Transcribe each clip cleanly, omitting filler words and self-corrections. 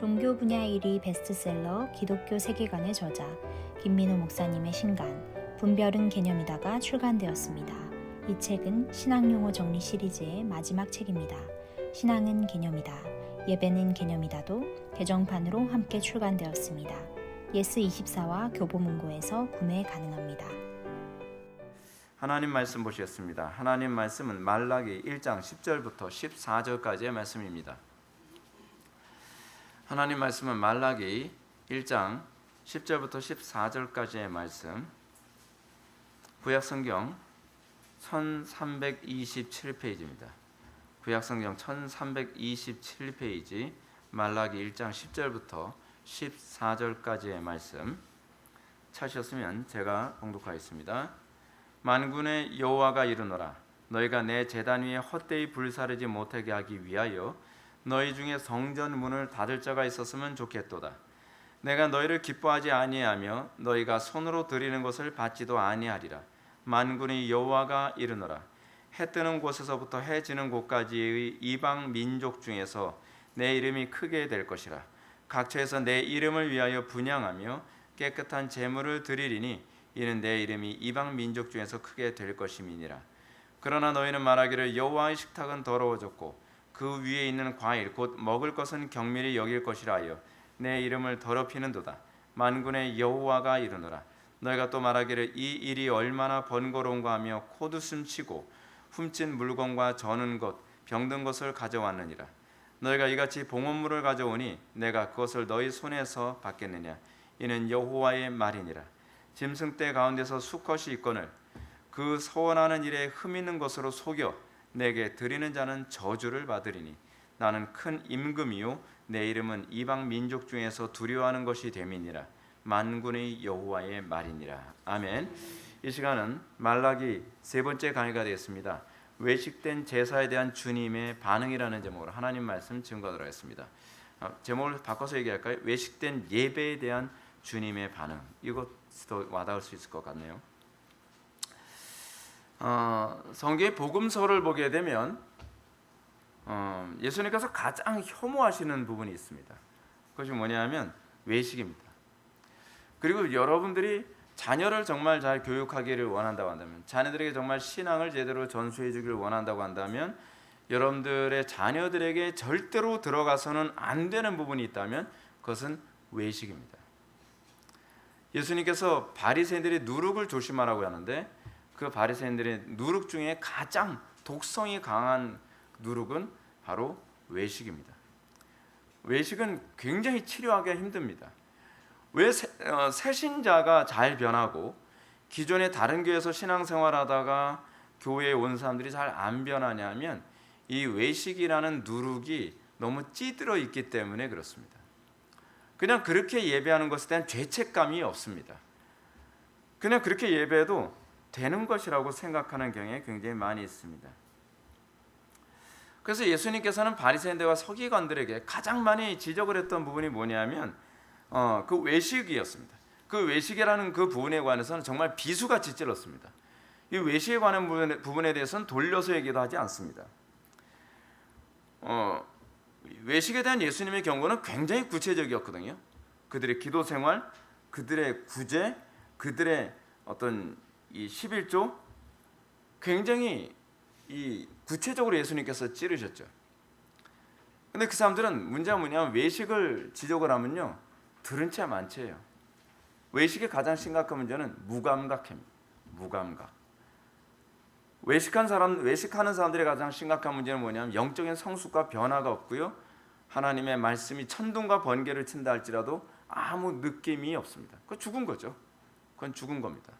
종교 분야 1위 베스트셀러 기독교 세계관의 저자 김민호 목사님의 신간 분별은 개념이다가 출간되었습니다. 이 책은 신앙용어 정리 시리즈의 마지막 책입니다. 신앙은 개념이다, 예배는 개념이다도 개정판으로 함께 출간되었습니다. 예스24와 교보문고에서 구매 가능합니다. 하나님 말씀 보시겠습니다. 하나님 말씀은 말라기 1장 10절부터 14절까지의 말씀입니다. 하나님 말씀은 말라기 1장 10절부터 14절까지의 말씀, 구약성경 1327페이지입니다. 구약성경 1327페이지 말라기 1장 10절부터 14절까지의 말씀 찾으셨으면 제가 봉독하겠습니다. 만군의 여호와가 이르노라, 너희가 내 제단 위에 헛되이 불사르지 못하게 하기 위하여 너희 중에 성전 문을 닫을 자가 있었으면 좋겠도다. 내가 너희를 기뻐하지 아니하며 너희가 손으로 드리는 것을 받지도 아니하리라. 만군의 여호와가 이르노라, 해 뜨는 곳에서부터 해 지는 곳까지의 이방 민족 중에서 내 이름이 크게 될 것이라. 각처에서 내 이름을 위하여 분향하며 깨끗한 제물을 드리리니 이는 내 이름이 이방 민족 중에서 크게 될 것임이니라. 그러나 너희는 말하기를 여호와의 식탁은 더러워졌고 그 위에 있는 과일 곧 먹을 것은 경밀히 여길 것이라 하여 내 이름을 더럽히는도다. 만군의 여호와가 이르노라, 너희가 또 말하기를 이 일이 얼마나 번거로운가 하며 코웃음 치고 훔친 물건과 저는 것 병든 것을 가져왔느니라. 너희가 이같이 봉헌물을 가져오니 내가 그것을 너희 손에서 받겠느냐. 이는 여호와의 말이니라. 짐승떼 가운데서 수컷이 있거늘 그 서원하는 일에 흠 있는 것으로 속여 내게 드리는 자는 저주를 받으리니 나는 큰 임금이요 내 이름은 이방 민족 중에서 두려워하는 것이 됨이니라. 만군의 여호와의 말이니라. 아멘. 이 시간은 말라기 세 번째 강의가 되겠습니다. 외식된 제사에 대한 주님의 반응이라는 제목으로 하나님 말씀 증거하도록 하겠습니다. 제목을 바꿔서 얘기할까요? 외식된 예배에 대한 주님의 반응. 이것도 와닿을 수 있을 것 같네요. 성경의 복음서를 보게 되면 예수님께서 가장 혐오하시는 부분이 있습니다. 그것이 뭐냐면 외식입니다. 그리고 여러분들이 자녀를 정말 잘 교육하기를 원한다고 한다면, 자녀들에게 정말 신앙을 제대로 전수해 주기를 원한다고 한다면, 여러분들의 자녀들에게 절대로 들어가서는 안 되는 부분이 있다면 그것은 외식입니다. 예수님께서 바리새인들이 누룩을 조심하라고 하는데 그 바리새인들의 누룩 중에 가장 독성이 강한 누룩은 바로 외식입니다. 외식은 굉장히 치료하기가 힘듭니다. 왜 새신자가 잘 변하고 기존의 다른 교회에서 신앙생활하다가 교회에 온 사람들이 잘 안 변하냐면 이 외식이라는 누룩이 너무 찌들어 있기 때문에 그렇습니다. 그냥 그렇게 예배하는 것에 대한 죄책감이 없습니다. 그냥 그렇게 예배해도 되는 것이라고 생각하는 경향이 굉장히 많이 있습니다. 그래서 예수님께서는 바리새인들과 서기관들에게 가장 많이 지적을 했던 부분이 뭐냐면 그 외식이었습니다. 그 외식이라는 그 부분에 관해서는 정말 비수같이 찔렀습니다. 이 외식에 관한 부분에 대해서는 돌려서 얘기도 하지 않습니다. 외식에 대한 예수님의 경고는 굉장히 구체적이었거든요. 그들의 기도 생활, 그들의 구제, 그들의 어떤 이 11조 굉장히 이 구체적으로 예수님께서 찌르셨죠. 근데 그 사람들은 문제가 뭐냐면 외식을 지적을 하면요, 들은 채 만채예요. 외식의 가장 심각한 문제는 무감각입니다. 무감각. 외식하는 사람들의 가장 심각한 문제는 뭐냐면 영적인 성숙과 변화가 없고요, 하나님의 말씀이 천둥과 번개를 친다 할지라도 아무 느낌이 없습니다. 그건 죽은 거죠. 그건 죽은 겁니다.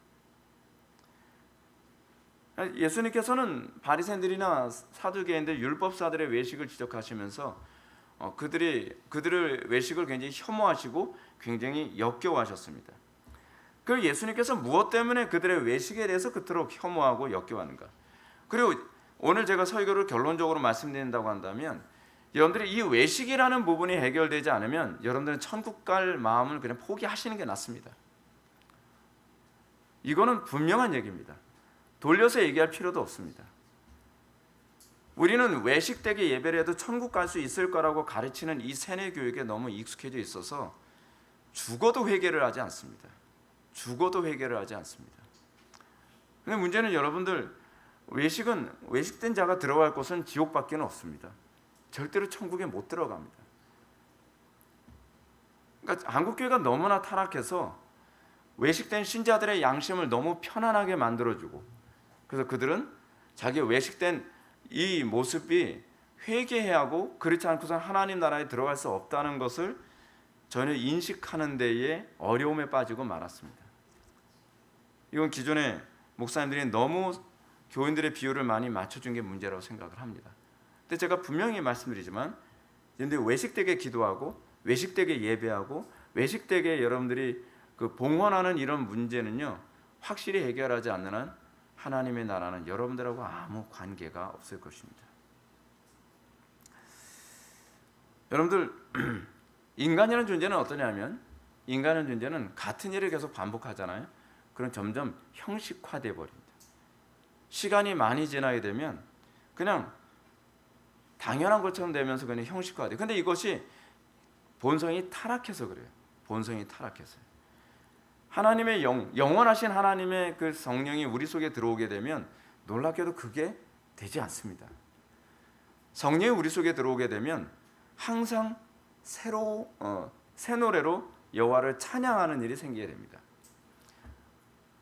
예수님께서는 바리새인들이나 사두개인들, 율법사들의 외식을 지적하시면서 그들의 외식을 굉장히 혐오하시고 굉장히 역겨워하셨습니다. 그리고 예수님께서 무엇 때문에 그들의 외식에 대해서 그토록 혐오하고 역겨워하는가? 그리고 오늘 제가 설교를 결론적으로 말씀드린다고 한다면, 여러분들이 이 외식이라는 부분이 해결되지 않으면 여러분들은 천국 갈 마음을 그냥 포기하시는 게 낫습니다. 이거는 분명한 얘기입니다. 돌려서 얘기할 필요도 없습니다. 우리는 외식되게 예배를 해도 천국 갈 수 있을 거라고 가르치는 이 세뇌 교육에 너무 익숙해져 있어서 죽어도 회개를 하지 않습니다. 죽어도 회개를 하지 않습니다. 근데 문제는 여러분들, 외식된 자가 들어갈 곳은 지옥밖에 없습니다. 절대로 천국에 못 들어갑니다. 그러니까 한국교회가 너무나 타락해서 외식된 신자들의 양심을 너무 편안하게 만들어주고, 그래서 그들은 자기 외식된 이 모습이 회개해야 하고 그렇지 않고서 하나님 나라에 들어갈 수 없다는 것을 전혀 인식하는 데에 어려움에 빠지고 말았습니다. 이건 기존에 목사님들이 너무 교인들의 비율을 많이 맞춰준 게 문제라고 생각을 합니다. 근데 제가 분명히 말씀드리지만, 근데 외식되게 기도하고 외식되게 예배하고 외식되게 여러분들이 그 봉헌하는 이런 문제는요, 확실히 해결하지 않는 한 하나님의 나라는 여러분들하고 아무 관계가 없을 것입니다. 여러분들, 인간이라는 존재는 어떠냐면, 인간의 존재는 같은 일을 계속 반복하잖아요. 그럼 점점 형식화돼 버립니다. 시간이 많이 지나게 되면 그냥 당연한 것처럼 되면서 그냥 형식화돼. 근데 이것이 본성이 타락해서 그래요. 본성이 타락해서요. 하나님의 영원하신 하나님의 그 성령이 우리 속에 들어오게 되면 놀랍게도 그게 되지 않습니다. 성령이 우리 속에 들어오게 되면 항상 새 노래로 여호와를 찬양하는 일이 생기게 됩니다.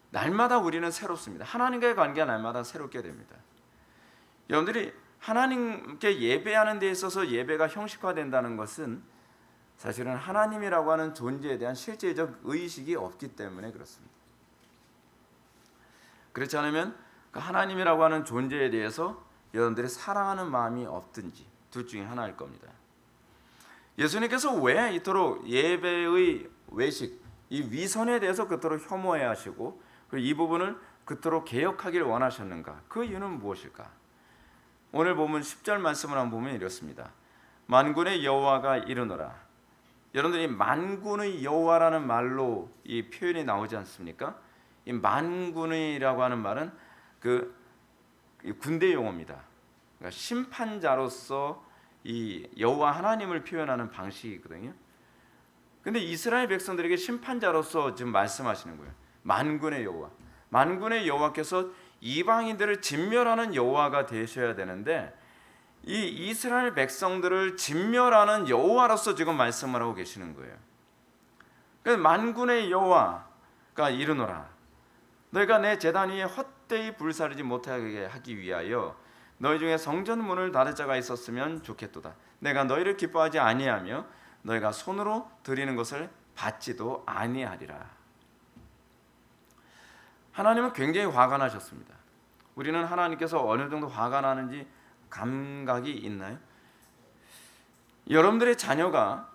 날마다 우리는 새롭습니다. 하나님과의 관계가 날마다 새롭게 됩니다. 여러분들이 하나님께 예배하는 데 있어서 예배가 형식화된다는 것은 사실은 하나님이라고 하는 존재에 대한 실제적 의식이 없기 때문에 그렇습니다. 그렇지 않으면 그 하나님이라고 하는 존재에 대해서 여러분들이 사랑하는 마음이 없든지 둘 중에 하나일 겁니다. 예수님께서 왜 이토록 예배의 외식, 이 위선에 대해서 그토록 혐오해 하시고 그리고 이 부분을 그토록 개혁하기를 원하셨는가? 그 이유는 무엇일까? 오늘 보면 10절 말씀을 한번 보면 이렇습니다. 만군의 여호와가 이르노라. 여러분들이 만군의 여호와라는 말로 이 표현이 나오지 않습니까? 이 만군의라고 하는 말은 그 군대 용어입니다. 그러니까 심판자로서 이 여호와 하나님을 표현하는 방식이거든요. 근데 이스라엘 백성들에게 심판자로서 지금 말씀하시는 거예요. 만군의 여호와. 만군의 여호와께서 이방인들을 진멸하는 여호와가 되셔야 되는데 이 이스라엘 백성들을 진멸하는 여호와로서 지금 말씀을 하고 계시는 거예요. 그래서 만군의 여호와가 이르노라. 너희가 내 제단 위에 헛되이 불사르지 못하게 하기 위하여 너희 중에 성전 문을 닫을 자가 있었으면 좋겠도다. 내가 너희를 기뻐하지 아니하며 너희가 손으로 드리는 것을 받지도 아니하리라. 하나님은 굉장히 화가 나셨습니다. 우리는 하나님께서 어느 정도 화가 나는지 감각이 있나요? 여러분들의 자녀가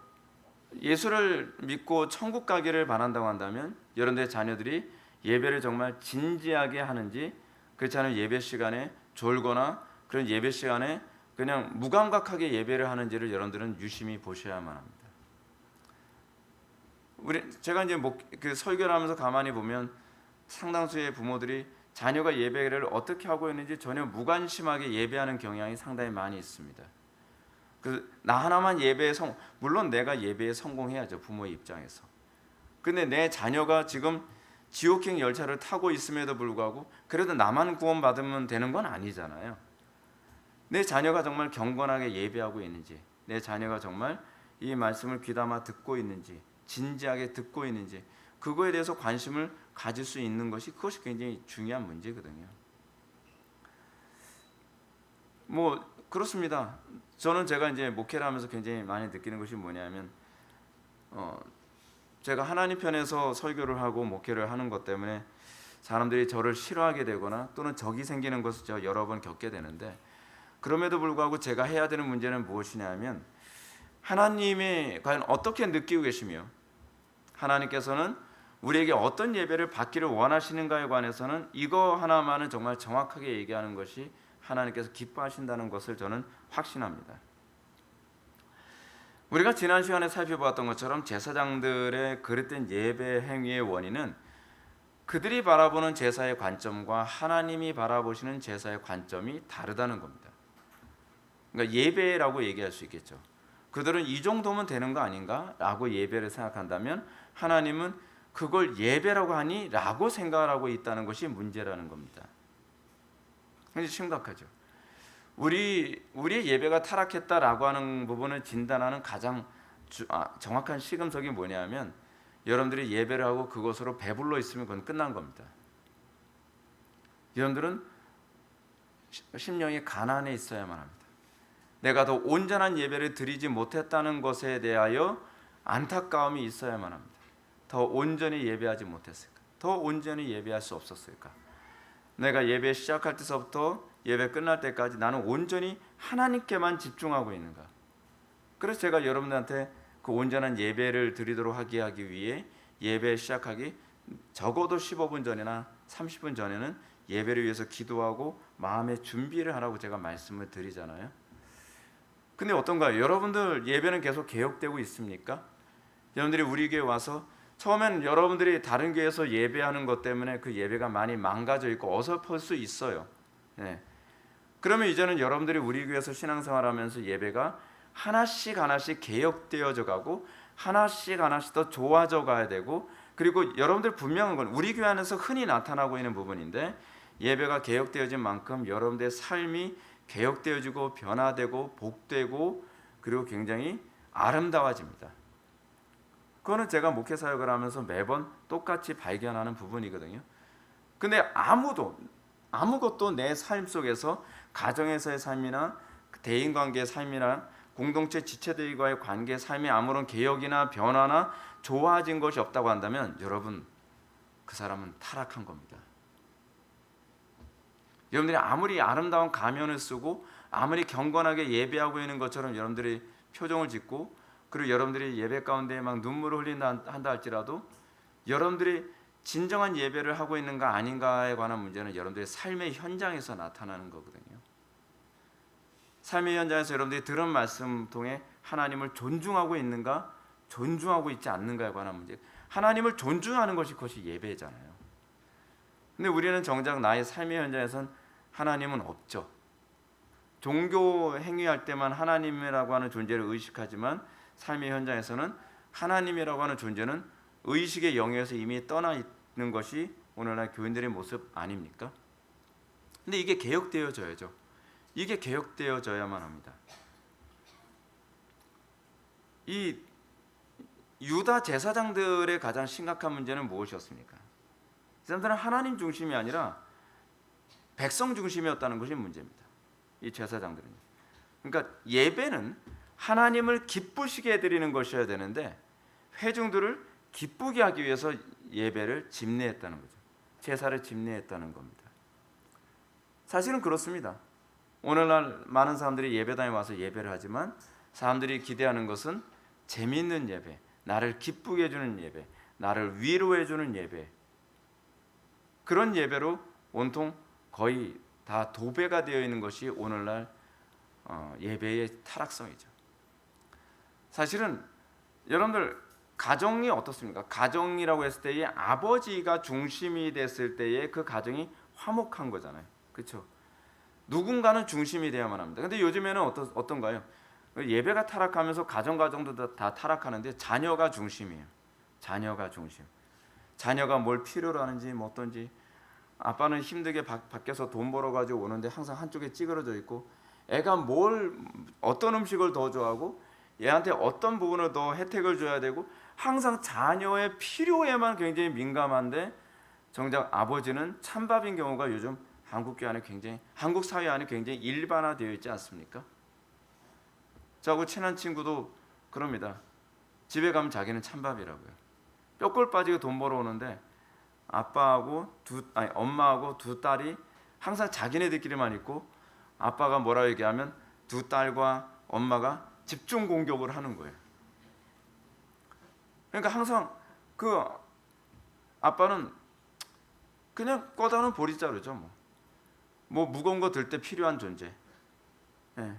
예수를 믿고 천국 가기를 바란다고 한다면 여러분들의 자녀들이 예배를 정말 진지하게 하는지, 그렇지 않으면 예배 시간에 졸거나 그런 예배 시간에 그냥 무감각하게 예배를 하는지를 여러분들은 유심히 보셔야만 합니다. 제가 이제 그 설교를 하면서 가만히 보면 상당수의 부모들이 자녀가 예배를 어떻게 하고 있는지 전혀 무관심하게 예배하는 경향이 상당히 많이 있습니다. 나 하나만 예배에 물론 내가 예배에 성공해야죠, 부모의 입장에서. 근데 내 자녀가 지금 지옥행 열차를 타고 있음에도 불구하고 그래도 나만 구원받으면 되는 건 아니잖아요. 내 자녀가 정말 경건하게 예배하고 있는지, 내 자녀가 정말 이 말씀을 귀담아 듣고 있는지, 진지하게 듣고 있는지, 그거에 대해서 관심을 가질 수 있는 것이, 그것이 굉장히 중요한 문제거든요. 그렇습니다. 저는 제가 이제 목회를 하면서 굉장히 많이 느끼는 것이 뭐냐면, 제가 하나님 편에서 설교를 하고 목회를 하는 것 때문에 사람들이 저를 싫어하게 되거나 또는 적이 생기는 것을 제가 여러 번 겪게 되는데, 그럼에도 불구하고 제가 해야 되는 문제는 무엇이냐면, 하나님이 과연 어떻게 느끼고 계시며 하나님께서는 우리에게 어떤 예배를 받기를 원하시는가에 관해서는 이거 하나만은 정말 정확하게 얘기하는 것이 하나님께서 기뻐하신다는 것을 저는 확신합니다. 우리가 지난 시간에 살펴보았던 것처럼 제사장들의 그릇된 예배 행위의 원인은 그들이 바라보는 제사의 관점과 하나님이 바라보시는 제사의 관점이 다르다는 겁니다. 그러니까 예배라고 얘기할 수 있겠죠. 그들은 이 정도면 되는 거 아닌가라고 예배를 생각한다면 하나님은 그걸 예배라고 하니? 라고 생각을 하고 있다는 것이 문제라는 겁니다. 굉장히 심각하죠. 우리의 예배가 타락했다라고 하는 부분을 진단하는 가장 정확한 시금석이 뭐냐면 여러분들이 예배를 하고 그것으로 배불러 있으면 그건 끝난 겁니다. 여러분들은 심령이 가난해 있어야만 합니다. 내가 더 온전한 예배를 드리지 못했다는 것에 대하여 안타까움이 있어야만 합니다. 더 온전히 예배하지 못했을까? 더 온전히 예배할 수 없었을까? 내가 예배 시작할 때서부터 예배 끝날 때까지 나는 온전히 하나님께만 집중하고 있는가? 그래서 제가 여러분들한테 그 온전한 예배를 드리도록 하기 위해 예배 시작하기 적어도 15분 전이나 30분 전에는 예배를 위해서 기도하고 마음의 준비를 하라고 제가 말씀을 드리잖아요. 근데 어떤가요? 여러분들 예배는 계속 개혁되고 있습니까? 여러분들이 우리 교회 와서 처음엔 여러분들이 다른 교회에서 예배하는 것 때문에 그 예배가 많이 망가져 있고 어설플 수 있어요. 네. 그러면 이제는 여러분들이 우리 교회에서 신앙생활하면서 예배가 하나씩 개혁되어져 가고 하나씩 더 좋아져 가야 되고, 그리고 여러분들 분명한 건 우리 교회 안에서 흔히 나타나고 있는 부분인데 예배가 개혁되어진 만큼 여러분들의 삶이 개혁되어지고 변화되고 복되고 그리고 굉장히 아름다워집니다. 그거는 제가 목회 사역을 하면서 매번 똑같이 발견하는 부분이거든요. 근데 아무것도 내 삶 속에서 가정에서의 삶이나 대인관계의 삶이나 공동체 지체들과의 관계의 삶에 아무런 개혁이나 변화나 좋아진 것이 없다고 한다면 여러분, 그 사람은 타락한 겁니다. 여러분들이 아무리 아름다운 가면을 쓰고 아무리 경건하게 예배하고 있는 것처럼 여러분들이 표정을 짓고 그리고 여러분들이 예배 가운데 막 눈물을 흘린다 한다 할지라도 여러분들이 진정한 예배를 하고 있는가 아닌가에 관한 문제는 여러분들의 삶의 현장에서 나타나는 거거든요. 삶의 현장에서 여러분들이 들은 말씀 통해 하나님을 존중하고 있는가 존중하고 있지 않는가에 관한 문제. 하나님을 존중하는 것이 그것이 예배잖아요. 근데 우리는 정작 나의 삶의 현장에선 하나님은 없죠. 종교 행위할 때만 하나님이라고 하는 존재를 의식하지만 삶의 현장에서는 하나님이라고 하는 존재는 의식의 영역에서 이미 떠나 있는 것이 오늘날 교인들의 모습 아닙니까? 근데 이게 개혁되어져야죠. 이게 개혁되어져야만 합니다. 이 유다 제사장들의 가장 심각한 문제는 무엇이었습니까? 이 사람들은 하나님 중심이 아니라 백성 중심이었다는 것이 문제입니다. 이 제사장들은. 그러니까 예배는 하나님을 기쁘시게 해드리는 것이어야 되는데 회중들을 기쁘게 하기 위해서 예배를 집례했다는 거죠. 제사를 집례했다는 겁니다. 사실은 그렇습니다. 오늘날 많은 사람들이 예배당에 와서 예배를 하지만 사람들이 기대하는 것은 재미있는 예배, 나를 기쁘게 해주는 예배, 나를 위로해주는 예배, 그런 예배로 온통 거의 다 도배가 되어 있는 것이 오늘날 예배의 타락성이죠. 사실은 여러분들 가정이 어떻습니까? 가정이라고 했을 때에 아버지가 중심이 됐을 때에 그 가정이 화목한 거잖아요. 그렇죠? 누군가는 중심이 되어야만 합니다. 근데 요즘에는 어떤가요? 예배가 타락하면서 가정도 다 타락하는데 자녀가 중심이에요. 자녀가 중심. 자녀가 뭘 필요로 하는지 뭐 어떤지. 아빠는 힘들게 밖에서 돈 벌어가지고 오는데 항상 한쪽에 찌그러져 있고 애가 어떤 음식을 더 좋아하고 얘한테 어떤 부분을 더 혜택을 줘야 되고 항상 자녀의 필요에만 굉장히 민감한데 정작 아버지는 찬밥인 경우가 요즘 한국 사회 안에 굉장히 일반화되어 있지 않습니까? 저하고 친한 친구도 그럽니다. 집에 가면 자기는 찬밥이라고요. 뼈골 빠지게 돈 벌어오는데 엄마하고 두 딸이 항상 자기네들끼리만 있고 아빠가 뭐라 얘기하면 두 딸과 엄마가 집중 공격을 하는 거예요. 그러니까 항상 그 아빠는 그냥 꺼다는 보리자루죠. 뭐 무거운 거 들 때 필요한 존재. 예.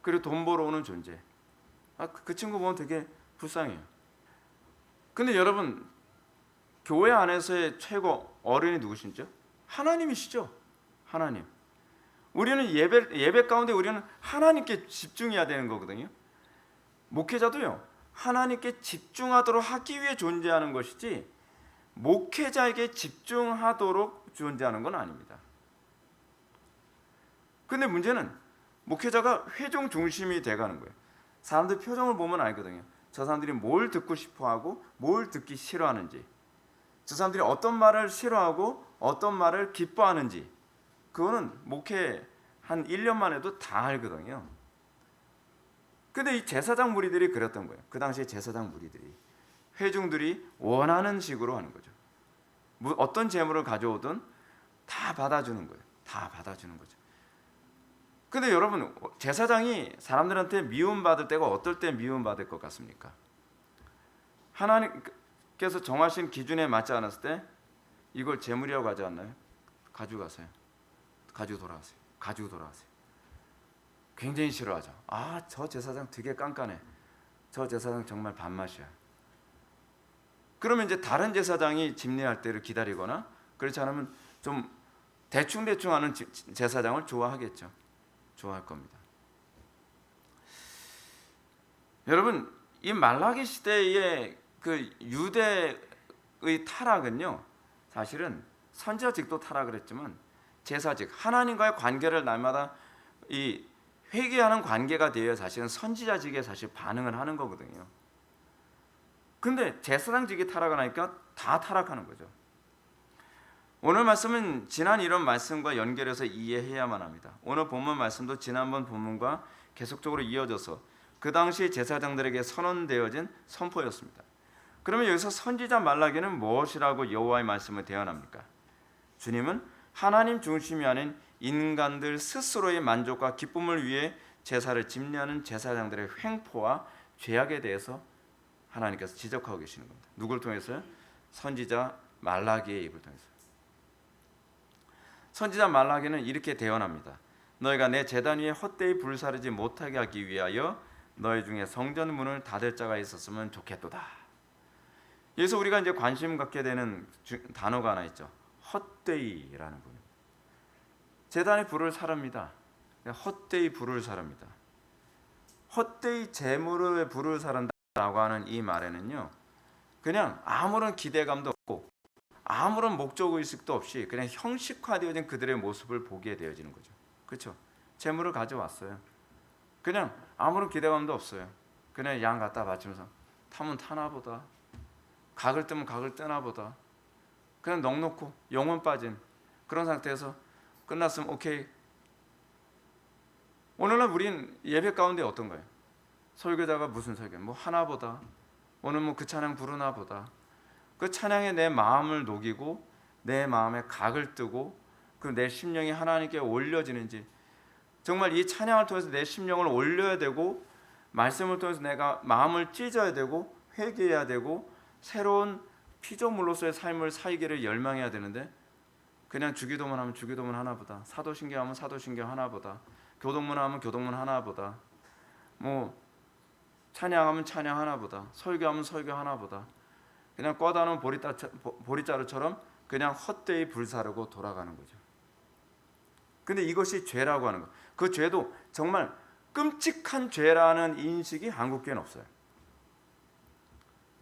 그리고 돈 벌어오는 존재. 그 친구 보면 되게 불쌍해요. 근데 여러분, 교회 안에서의 최고 어른이 누구신죠? 하나님이시죠. 하나님. 우리는 예배 가운데 우리는 하나님께 집중해야 되는 거거든요. 목회자도요, 하나님께 집중하도록 하기 위해 존재하는 것이지 목회자에게 집중하도록 존재하는 건 아닙니다. 근데 문제는 목회자가 회중 중심이 돼가는 거예요. 사람들 표정을 보면 알거든요. 저 사람들이 뭘 듣고 싶어하고 뭘 듣기 싫어하는지, 저 사람들이 어떤 말을 싫어하고 어떤 말을 기뻐하는지, 그거는 목회 한 1년만 해도 다 알거든요. 근데 이 제사장 무리들이 그랬던 거예요. 그 당시에 제사장 무리들이 회중들이 원하는 식으로 하는 거죠. 어떤 재물을 가져오든 다 받아주는 거예요. 다 받아주는 거죠. 근데 여러분, 제사장이 사람들한테 미움받을 때가 어떨 때 미움받을 것 같습니까? 하나님께서 정하신 기준에 맞지 않았을 때 이걸 재물이라고 하지 않나요? 가지고 가세요. 가지고 돌아가세요. 가지고 돌아가세요. 굉장히 싫어하죠. 아, 저 제사장 되게 깐깐해. 저 제사장 정말 밥맛이야. 그러면 이제 다른 제사장이 집례할 때를 기다리거나, 그렇지 않으면 좀 대충대충 하는 제사장을 좋아하겠죠. 좋아할 겁니다. 여러분, 이 말라기 시대의 그 유대의 타락은요, 사실은 선지자직도 타락을 했지만 제사직, 하나님과의 관계를 날마다 이 회개하는 관계가 되어야 사실은 선지자직에 사실 반응을 하는 거거든요. 근데 제사장직이 타락을 하니까 다 타락하는 거죠. 오늘 말씀은 지난 이런 말씀과 연결해서 이해해야만 합니다. 오늘 본문 말씀도 지난번 본문과 계속적으로 이어져서 그 당시 제사장들에게 선언되어진 선포였습니다. 그러면 여기서 선지자 말라기는 무엇이라고 여호와의 말씀을 대언합니까? 주님은 하나님 중심이 아닌 인간들 스스로의 만족과 기쁨을 위해 제사를 집례하는 제사장들의 횡포와 죄악에 대해서 하나님께서 지적하고 계시는 겁니다. 누굴 통해서요? 선지자 말라기의 입을 통해서. 선지자 말라기는 이렇게 대언합니다. 너희가 내 제단 위에 헛되이 불사르지 못하게 하기 위하여 너희 중에 성전 문을 닫을 자가 있었으면 좋겠도다. 여기서 우리가 이제 관심 갖게 되는 단어가 하나 있죠. 헛되이라는 분. 제단에 불을 사릅니다. 헛되이 불을 사릅니다. 헛되이 제물에 불을 사른다라고 하는 이 말에는요, 그냥 아무런 기대감도 없고 아무런 목적 의식도 없이 그냥 형식화되어진 그들의 모습을 보게 되어지는 거죠. 그렇죠? 제물을 가져왔어요. 그냥 아무런 기대감도 없어요. 그냥 양 갖다 바치면서 타면 타나 보다, 각을 뜨면 각을 뜨나 보다, 그냥 넋놓고 영혼 빠진 그런 상태에서 끝났으면 오케이. 오늘날 우린 예배 가운데 어떤 거예요? 설교자가 무슨 설교? 뭐 하나 보다, 오늘 뭐 그 찬양 부르나 보다, 그 찬양에 내 마음을 녹이고 내 마음에 각을 뜨고 그 내 심령이 하나님께 올려지는지, 정말 이 찬양을 통해서 내 심령을 올려야 되고 말씀을 통해서 내가 마음을 찢어야 되고 회개해야 되고 새로운 피조물로서의 삶을 살기를 열망해야 되는데, 그냥 주기도문 하면 주기도문 하나보다, 사도신경 하면 사도신경 하나보다, 교동문 하면 교동문 하나보다, 뭐 찬양하면 찬양 하나보다, 설교하면 설교 하나보다, 그냥 꽈다놓은 보리자루처럼 그냥 헛되이 불사르고 돌아가는 거죠. 근데 이것이 죄라고 하는 거, 그 죄도 정말 끔찍한 죄라는 인식이 한국교회는 없어요.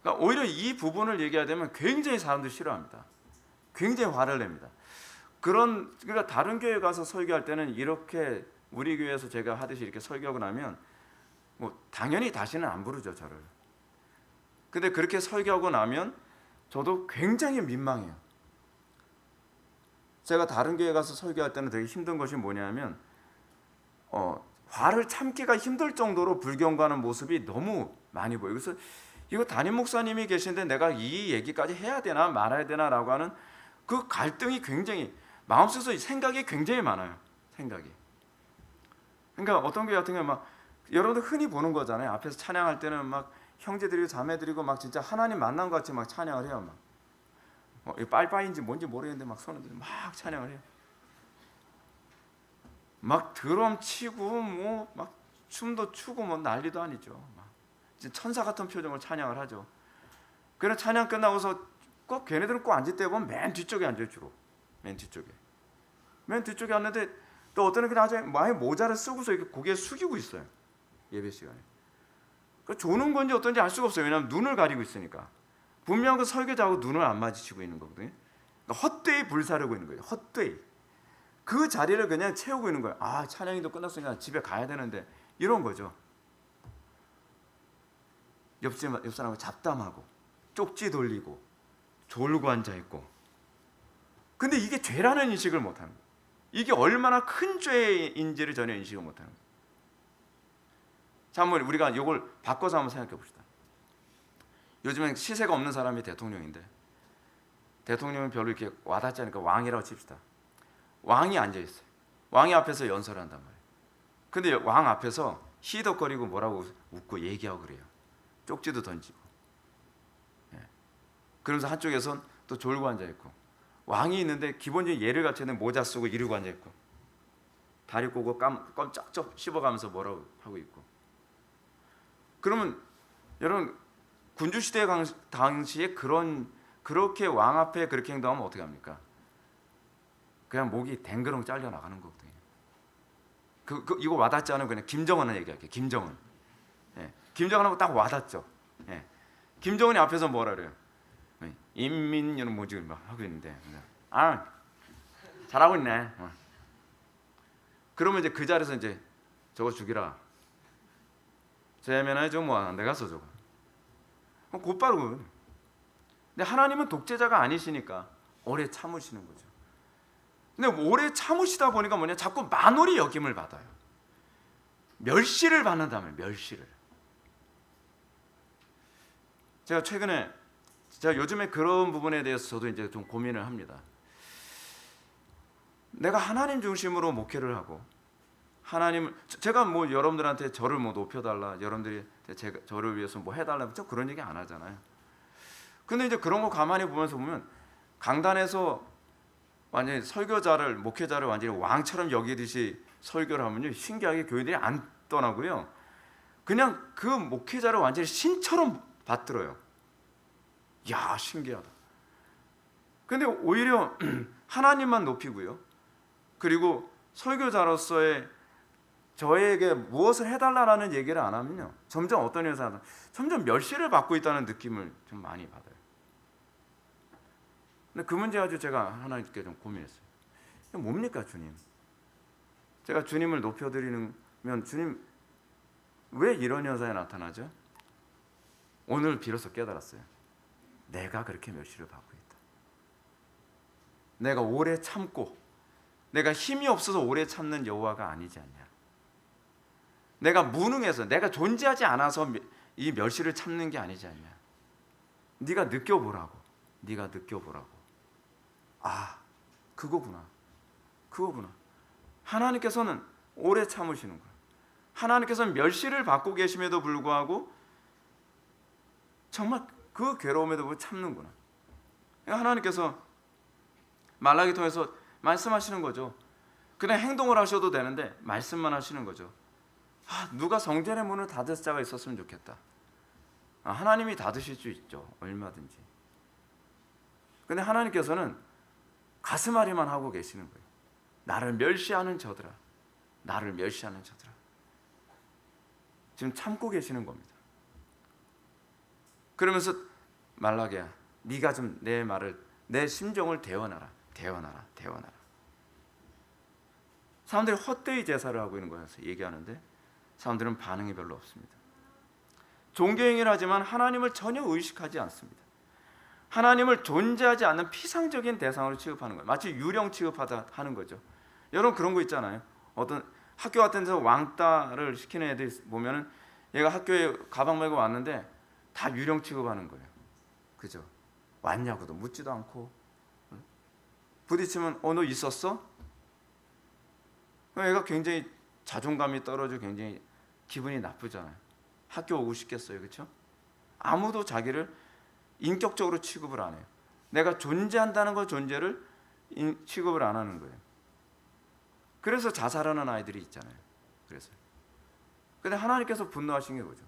그러니까 오히려 이 부분을 얘기하되면 굉장히 사람들이 싫어합니다. 굉장히 화를 냅니다. 그러니까 다른 교회 가서 설교할 때는 이렇게 우리 교회에서 제가 하듯이 이렇게 설교하고 나면 뭐 당연히 다시는 안 부르죠, 저를. 근데 그렇게 설교하고 나면 저도 굉장히 민망해요. 제가 다른 교회 가서 설교할 때는 되게 힘든 것이 뭐냐면 화를 참기가 힘들 정도로 불경과하는 모습이 너무 많이 보여요. 그래서 이거 담임 목사님이 계신데 내가 이 얘기까지 해야 되나 말아야 되나라고 하는 그 갈등이 굉장히, 마음속에서 생각이 굉장히 많아요. 생각이. 그러니까 어떤 교회 같은 경우 막 여러분들 흔히 보는 거잖아요. 앞에서 찬양할 때는 막 형제들이고 자매들이고 막 진짜 하나님 만난 것 같이 막 찬양을 해요. 막 빨빠인지 뭔지 모르겠는데 막 손을 들고 막 찬양을 해요. 막 드럼 치고 뭐 막 춤도 추고 뭐 난리도 아니죠. 막 천사 같은 표정을 찬양을 하죠. 그런 찬양 끝나고서 꼭 걔네들은 꼭 앉을 때 보면 맨 뒤쪽에 앉아요. 주로 맨 뒤쪽에 앉는데 또 어떤 애는 아주 많이 모자를 쓰고서 이렇게 고개 숙이고 있어요. 예배 시간에. 그 조는 건지 어떤지 알 수가 없어요. 왜냐하면 눈을 가리고 있으니까. 분명 그 설교자하고 눈을 안 마주치고 있는 거거든요. 그러니까 헛되이 불사르고 있는 거예요. 헛되이. 그 자리를 그냥 채우고 있는 거예요. 아, 찬양이도 끝났으니까 집에 가야 되는데, 이런 거죠. 옆 사람하고 잡담하고 쪽지 돌리고 졸고 앉아있고. 근데 이게 죄라는 인식을 못하는 거예요. 이게 얼마나 큰 죄인지를 전혀 인식을 못하는 거예요. 자, 한번 우리가 이걸 바꿔서 한번 생각해 봅시다. 요즘엔 시세가 없는 사람이 대통령인데, 대통령은 별로 이렇게 와닿지 않으니까 왕이라고 칩시다. 왕이 앉아있어요. 왕이 앞에서 연설을 한단 말이에요. 근데 왕 앞에서 히덕거리고 뭐라고 웃고 얘기하고 그래요. 쪽지도 던지고. 예. 그러면서 한쪽에선 또 졸고 앉아있고. 왕이 있는데 기본적인 예를 갖추는 모자 쓰고 이러고 앉아있고, 다리 꼬고 껌 쩍쩍 씹어가면서 뭐라고 하고 있고. 그러면 여러분, 군주시대 당시에 그렇게 왕 앞에 그렇게 행동하면 어떻게 합니까? 그냥 목이 댕그렁 잘려 나가는 거거든요. 이거 와닿지 않으면 그냥 김정은을 얘기할게요. 김정은. 예. 김정은하고 딱 와닿죠. 예. 김정은이 앞에서 뭐라 그래요? 인민이는 뭐지 막 하고 있는데, 아, 잘하고 있네. 그러면 이제 그 자리에서 이제 저거 죽이라. 제면에 좀 뭐 내가 써 저거. 곧바로. 근데 하나님은 독재자가 아니시니까 오래 참으시는 거죠. 근데 오래 참으시다 보니까 뭐냐, 자꾸 만월이 여김을 받아요. 멸시를 받는다면 멸시를. 제가 요즘에 그런 부분에 대해서 저도 이제 좀 고민을 합니다. 내가 하나님 중심으로 목회를 하고, 제가 뭐 여러분들한테 저를 뭐 높여달라, 여러분들이 저를 위해서 뭐 해달라, 저 그런 얘기 안 하잖아요. 근데 이제 그런 거 가만히 보면 강단에서 완전히 목회자를 완전히 왕처럼 여기듯이 설교를 하면요, 신기하게 교인들이 안 떠나고요, 그냥 그 목회자를 완전히 신처럼 받들어요. 야, 신기하다. 근데 오히려 하나님만 높이고요, 그리고 설교자로서의 저에게 무엇을 해달라는 얘기를 안 하면요, 점점 어떤 회사는 점점 멸시를 받고 있다는 느낌을 좀 많이 받아요. 근데 그 문제 가지고 제가 하나님께 좀 고민했어요. 이게 뭡니까, 주님? 제가 주님을 높여드리면 주님 왜 이런 현상이 나타나죠? 오늘 비로소 깨달았어요. 내가 그렇게 멸시를 받고 있다. 내가 오래 참고, 내가 힘이 없어서 오래 참는 여호와가 아니지 않냐. 내가 무능해서, 내가 존재하지 않아서 이 멸시를 참는 게 아니지 않냐. 네가 느껴보라고. 아, 그거구나. 하나님께서는 오래 참으시는 거예요. 하나님께서는 멸시를 받고 계심에도 불구하고 정말 그 괴로움에도 불구하고 참는구나. 하나님께서 말라기 통해서 말씀하시는 거죠. 그냥 행동을 하셔도 되는데 말씀만 하시는 거죠. 누가 성전의 문을 닫을 자가 있었으면 좋겠다. 하나님이 닫으실 수 있죠, 얼마든지. 근데 하나님께서는 가슴앓이만 하고 계시는 거예요. 나를 멸시하는 자들아. 지금 참고 계시는 겁니다. 그러면서 말라기야, 네가 좀 내 심정을 대원하라. 사람들이 헛되이 제사를 하고 있는 거여서 얘기하는데 사람들은 반응이 별로 없습니다. 종교행위를 하지만 하나님을 전혀 의식하지 않습니다. 하나님을 존재하지 않는 피상적인 대상으로 취급하는 거예요. 마치 유령 취급하다 하는 거죠. 여러분 그런 거 있잖아요. 어떤 학교 같은 데서 왕따를 시키는 애들 보면은 얘가 학교에 가방 메고 왔는데 다 유령 취급하는 거예요. 그죠? 왔냐고도 묻지도 않고, 부딪히면 너 있었어? 얘가 굉장히 자존감이 떨어져 굉장히 기분이 나쁘잖아요. 학교 오고 싶겠어요, 그렇죠? 아무도 자기를 인격적으로 취급을 안 해요. 내가 존재한다는 것 존재를 취급을 안 하는 거예요. 그래서 자살하는 아이들이 있잖아요. 근데 하나님께서 분노하신 게 뭐죠?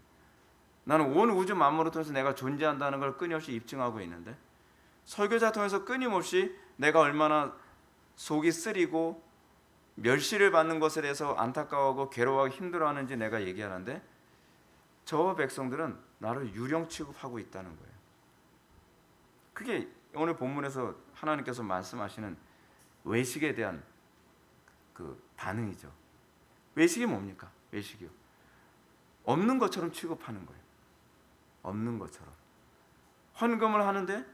나는 온 우주 만물을 통해서 내가 존재한다는 걸 끊임없이 입증하고 있는데, 설교자 통해서 끊임없이 내가 얼마나 속이 쓰리고 멸시를 받는 것에 대해서 안타까워하고 괴로워하고 힘들어하는지 내가 얘기하는데 저 백성들은 나를 유령 취급하고 있다는 거예요. 그게 오늘 본문에서 하나님께서 말씀하시는 외식에 대한 그 반응이죠. 외식이 뭡니까? 외식이요. 없는 것처럼 취급하는 거예요. 없는 것처럼. 헌금을 하는데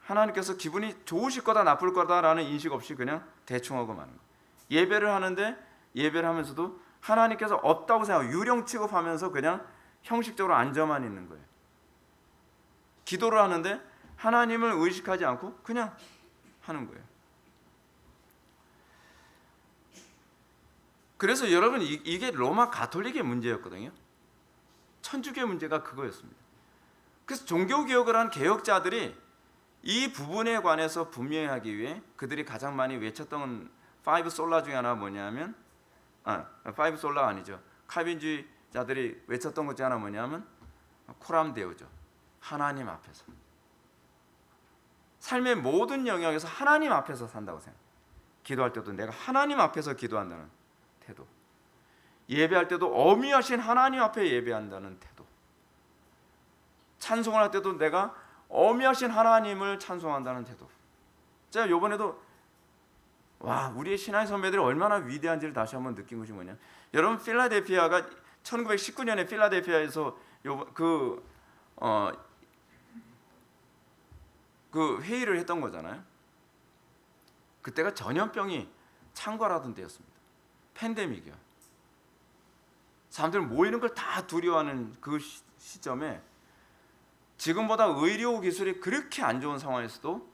하나님께서 기분이 좋으실 거다 나쁠 거다라는 인식 없이 그냥 대충 하고 마는 거예요. 예배를 하는데 예배를 하면서도 하나님께서 없다고 생각하고 유령 취급하면서 그냥 형식적으로 앉아만 있는 거예요. 기도를 하는데 하나님을 의식하지 않고 그냥 하는 거예요. 그래서 여러분 이게 로마 가톨릭의 문제였거든요. 천주교의 문제가 그거였습니다. 그래서 종교개혁을 한 개혁자들이 이 부분에 관해서 분명히 하기 위해 그들이 가장 많이 외쳤던 파이브 솔라 중에 하나가 뭐냐면 파이브 솔라 아니죠. 칼빈주의자들이 외쳤던 것 중에 하나 뭐냐면 코람 데오죠. 하나님 앞에서. 삶의 모든 영역에서 하나님 앞에서 산다고 생각해요. 기도할 때도 내가 하나님 앞에서 기도한다는 태도. 예배할 때도 어미하신 하나님 앞에 예배한다는 태도. 찬송을 할 때도 내가 어미하신 하나님을 찬송한다는 태도. 제가 이번에도 우리의 신앙의 선배들이 얼마나 위대한지를 다시 한번 느낀 것이 뭐냐. 여러분 필라델피아가 1919년에 필라델피아에서 그 회의를 했던 거잖아요. 그때가 전염병이 창궐하던 때였습니다. 팬데믹이요. 사람들 모이는 걸 다 두려워하는 그 시점에 지금보다 의료 기술이 그렇게 안 좋은 상황에서도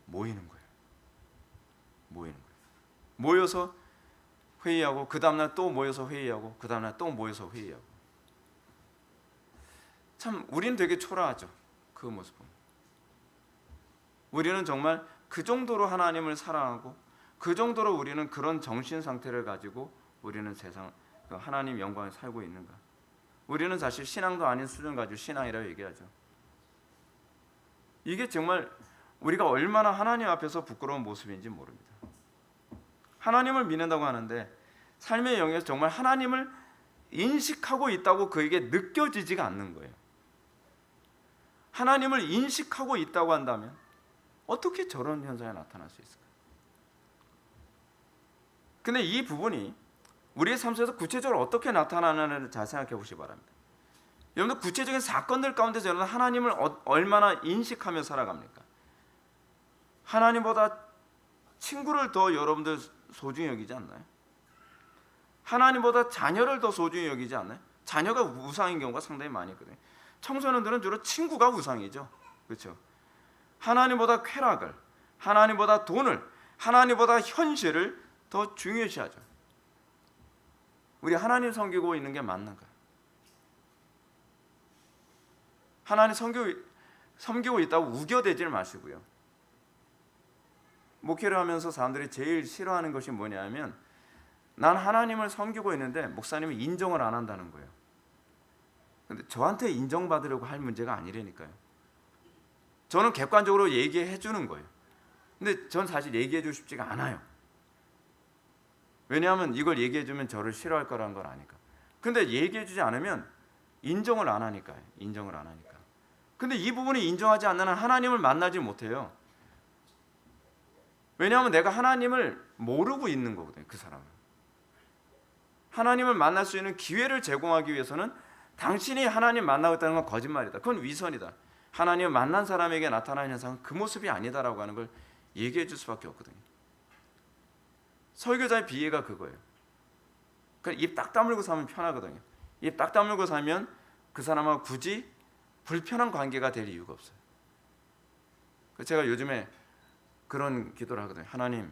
모이는 거예요. 모여서 회의하고 그 다음날 또 모여서 회의하고 그 다음날 또 모여서 회의하고. 참 우리는 되게 초라하죠. 그 모습은. 우리는 정말 그 정도로 하나님을 사랑하고 그 정도로 우리는 그런 정신 상태를 가지고 우리는 세상 하나님 영광에 살고 있는가? 우리는 사실 신앙도 아닌 수준 가지고 신앙이라고 얘기하죠. 이게 정말 우리가 얼마나 하나님 앞에서 부끄러운 모습인지 모릅니다. 하나님을 믿는다고 하는데 삶의 영역에서 정말 하나님을 인식하고 있다고 그에게 느껴지지가 않는 거예요. 하나님을 인식하고 있다고 한다면 어떻게 저런 현상이 나타날 수 있을까요? 근데 이 부분이 우리의 삶 속에서 구체적으로 어떻게 나타나는지를 잘 생각해 보시기 바랍니다. 여러분들 구체적인 사건들 가운데서 여러분 하나님을 얼마나 인식하며 살아갑니까? 하나님보다 친구를 더 여러분들 소중히 여기지 않나요? 하나님보다 자녀를 더 소중히 여기지 않나요? 자녀가 우상인 경우가 상당히 많이 있거든요. 청소년들은 주로 친구가 우상이죠. 그렇죠? 하나님보다 쾌락을, 하나님보다 돈을, 하나님보다 현실을 더 중요시하죠. 우리 하나님 섬기고 있는 게 맞는가? 하나님 섬기고 있다고 우겨대지를 마시고요. 목회를 하면서 사람들이 제일 싫어하는 것이 뭐냐면 난 하나님을 섬기고 있는데 목사님이 인정을 안 한다는 거예요. 근데 저한테 인정받으려고 할 문제가 아니라니까요. 저는 객관적으로 얘기해 주는 거예요. 근데 전 사실 얘기해 주고 싶지가 않아요. 왜냐하면 이걸 얘기해 주면 저를 싫어할 거라는 걸 아니까. 근데 얘기해 주지 않으면 인정을 안 하니까요. 인정을 안 하니까. 근데 이 부분이 인정하지 않는 한 하나님을 만나지 못해요. 왜냐하면 내가 하나님을 모르고 있는 거거든요. 그 사람은. 하나님을 만날 수 있는 기회를 제공하기 위해서는 당신이 하나님 만나고 있다는 건 거짓말이다. 그건 위선이다. 하나님을 만난 사람에게 나타나는 현상은 그 모습이 아니다라고 하는 걸 얘기해 줄 수밖에 없거든요. 설교자의 비애가 그거예요. 그러니까 입 딱 다물고 살면 편하거든요. 입 딱 다물고 살면 그 사람하고 굳이 불편한 관계가 될 이유가 없어요. 제가 요즘에 그런 기도를 하거든요. 하나님,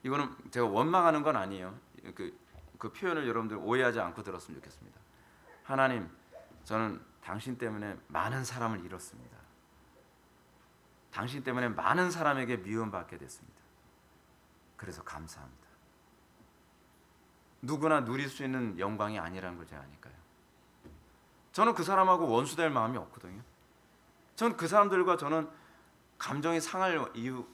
이거는 제가 원망하는 건 아니에요. 그 표현을 여러분들 오해하지 않고 들었으면 좋겠습니다. 하나님, 저는 당신 때문에 많은 사람을 잃었습니다. 당신 때문에 많은 사람에게 미움받게 됐습니다. 그래서 감사합니다. 누구나 누릴 수 있는 영광이 아니라는 걸 제가 아니까요. 저는 그 사람하고 원수될 마음이 없거든요. 저는 그 사람들과 저는 감정이 상할 이유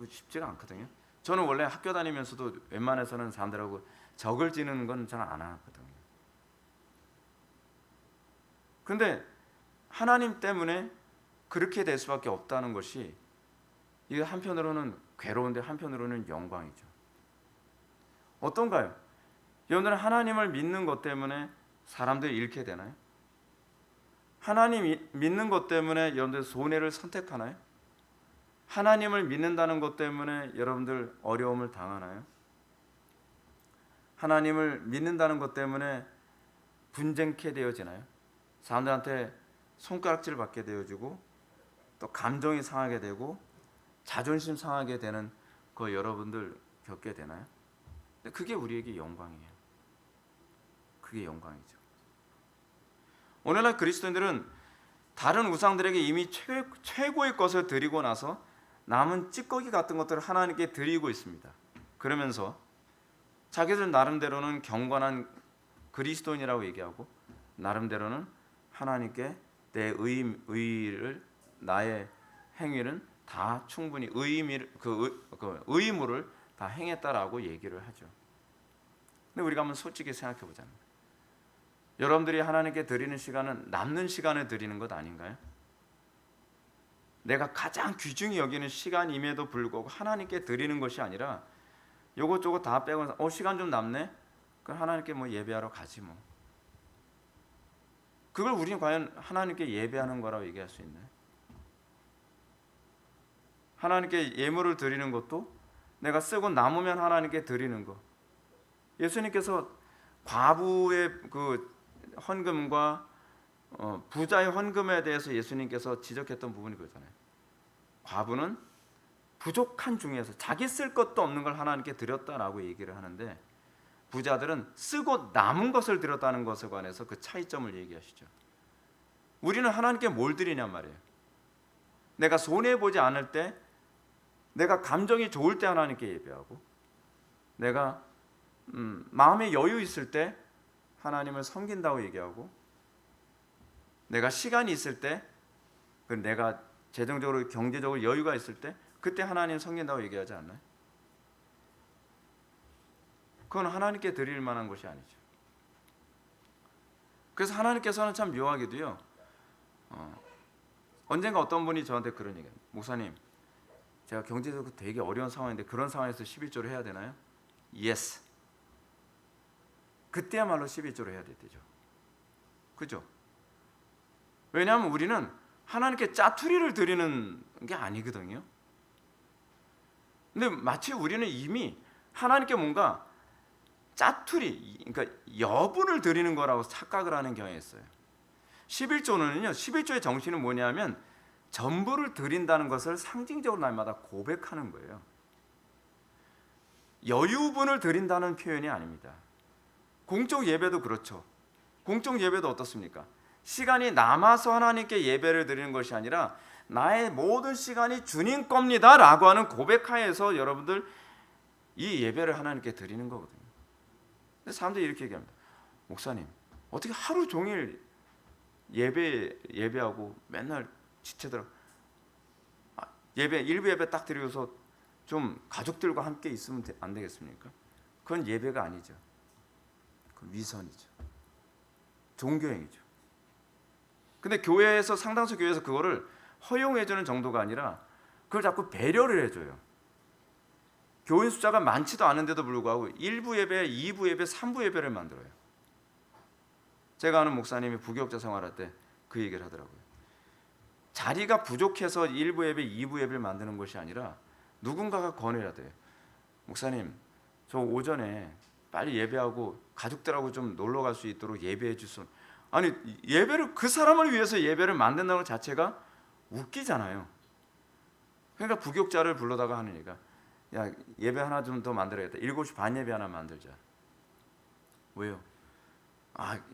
싶지가 않거든요. 저는 원래 학교 다니면서도 웬만해서는 사람들하고 적을 지는 건 잘 안 하거든요. 근데 하나님 때문에 그렇게 될 수밖에 없다는 것이, 이게 한편으로는 괴로운데 한편으로는 영광이죠. 어떤가요? 여러분들은 하나님을 믿는 것 때문에 사람들이 잃게 되나요? 하나님 믿는 것 때문에 여러분들 손해를 선택하나요? 하나님을 믿는다는 것 때문에 여러분들 어려움을 당하나요? 하나님을 믿는다는 것 때문에 분쟁케 되어지나요? 사람들한테 손가락질 받게 되어지고 또 감정이 상하게 되고 자존심 상하게 되는 거 여러분들 겪게 되나요? 그게 우리에게 영광이에요. 그게 영광이죠. 오늘날 그리스도인들은 다른 우상들에게 이미 최고의 것을 드리고 나서 남은 찌꺼기 같은 것들을 하나님께 드리고 있습니다. 그러면서 자기들 나름대로는 경건한 그리스도인이라고 얘기하고 나름대로는 하나님께 내 의를, 나의 행위는 다 충분히 의무를 다 행했다라고 얘기를 하죠. 근데 우리가 한번 솔직히 생각해 보자면, 여러분들이 하나님께 드리는 시간은 남는 시간을 드리는 것 아닌가요? 내가 가장 귀중히 여기는 시간임에도 불구하고 하나님께 드리는 것이 아니라 요것저것 다 빼고 시간 좀 남네? 그럼 하나님께 뭐 예배하러 가지 뭐. 그걸 우리는 과연 하나님께 예배하는 거라고 얘기할 수 있나요? 하나님께 예물을 드리는 것도 내가 쓰고 남으면 하나님께 드리는 거. 예수님께서 과부의 그 헌금과 부자의 헌금에 대해서 예수님께서 지적했던 부분이 그거잖아요. 과부는 부족한 중에서 자기 쓸 것도 없는 걸 하나님께 드렸다라고 얘기를 하는데, 부자들은 쓰고 남은 것을 드렸다는 것에 관해서 그 차이점을 얘기하시죠. 우리는 하나님께 뭘 드리냔 말이에요. 내가 손해보지 않을 때, 내가 감정이 좋을 때 하나님께 예배하고, 내가 마음에 여유 있을 때 하나님을 섬긴다고 얘기하고, 내가 시간이 있을 때, 내가 재정적으로 경제적으로 여유가 있을 때 그때 하나님 섬긴다고 얘기하지 않나요? 그건 하나님께 드릴 만한 것이 아니죠. 그래서 하나님께서는 참 묘하게도요, 언젠가 어떤 분이 저한테 그런 얘기해요. 목사님, 제가 경제적으로 되게 어려운 상황인데 그런 상황에서 11조를 해야 되나요? Yes. 그때야말로 11조를 해야 되죠. 그죠? 왜냐하면 우리는 하나님께 짜투리를 드리는 게 아니거든요. 근데 마치 우리는 이미 하나님께 뭔가 짜투리, 그러니까 여분을 드리는 거라고 착각을 하는 경향이 있어요. 11조는요, 11조의 정신은 뭐냐면 전부를 드린다는 것을 상징적으로 날마다 고백하는 거예요. 여유분을 드린다는 표현이 아닙니다. 공적 예배도 그렇죠. 공적 예배도 어떻습니까? 시간이 남아서 하나님께 예배를 드리는 것이 아니라 나의 모든 시간이 주님 겁니다 라고 하는 고백하에서 여러분들 이 예배를 하나님께 드리는 거거든요. 근데 사람들이 이렇게 얘기합니다. 목사님, 어떻게 하루 종일 예배하고 맨날 지체더라. 일부 예배 딱 드리고서 좀 가족들과 함께 있으면 안 되겠습니까? 그건 예배가 아니죠. 그건 위선이죠. 종교행위죠. 근데 교회에서, 상당수 교회에서 그거를 허용해주는 정도가 아니라 그걸 자꾸 배려를 해줘요. 교인 숫자가 많지도 않은데도 불구하고 1부 예배, 2부 예배, 3부 예배를 만들어요. 제가 아는 목사님이 부교육자 생활할 때 그 얘기를 하더라고요. 자리가 부족해서 1부 예배, 2부 예배를 만드는 것이 아니라 누군가가 권해야 돼요. 목사님, 저 오전에 빨리 예배하고 가족들하고 좀 놀러 갈 수 있도록 예배해 주소. 아니, 예배를, 그 사람을 위해서 예배를 만든다는 것 자체가 웃기잖아요. 그러니까 부교육자를 불러다가 하는 얘기가, 야, 예배 하나 좀 더 만들어야겠다. 7시 반 예배 하나 만들자. 왜요?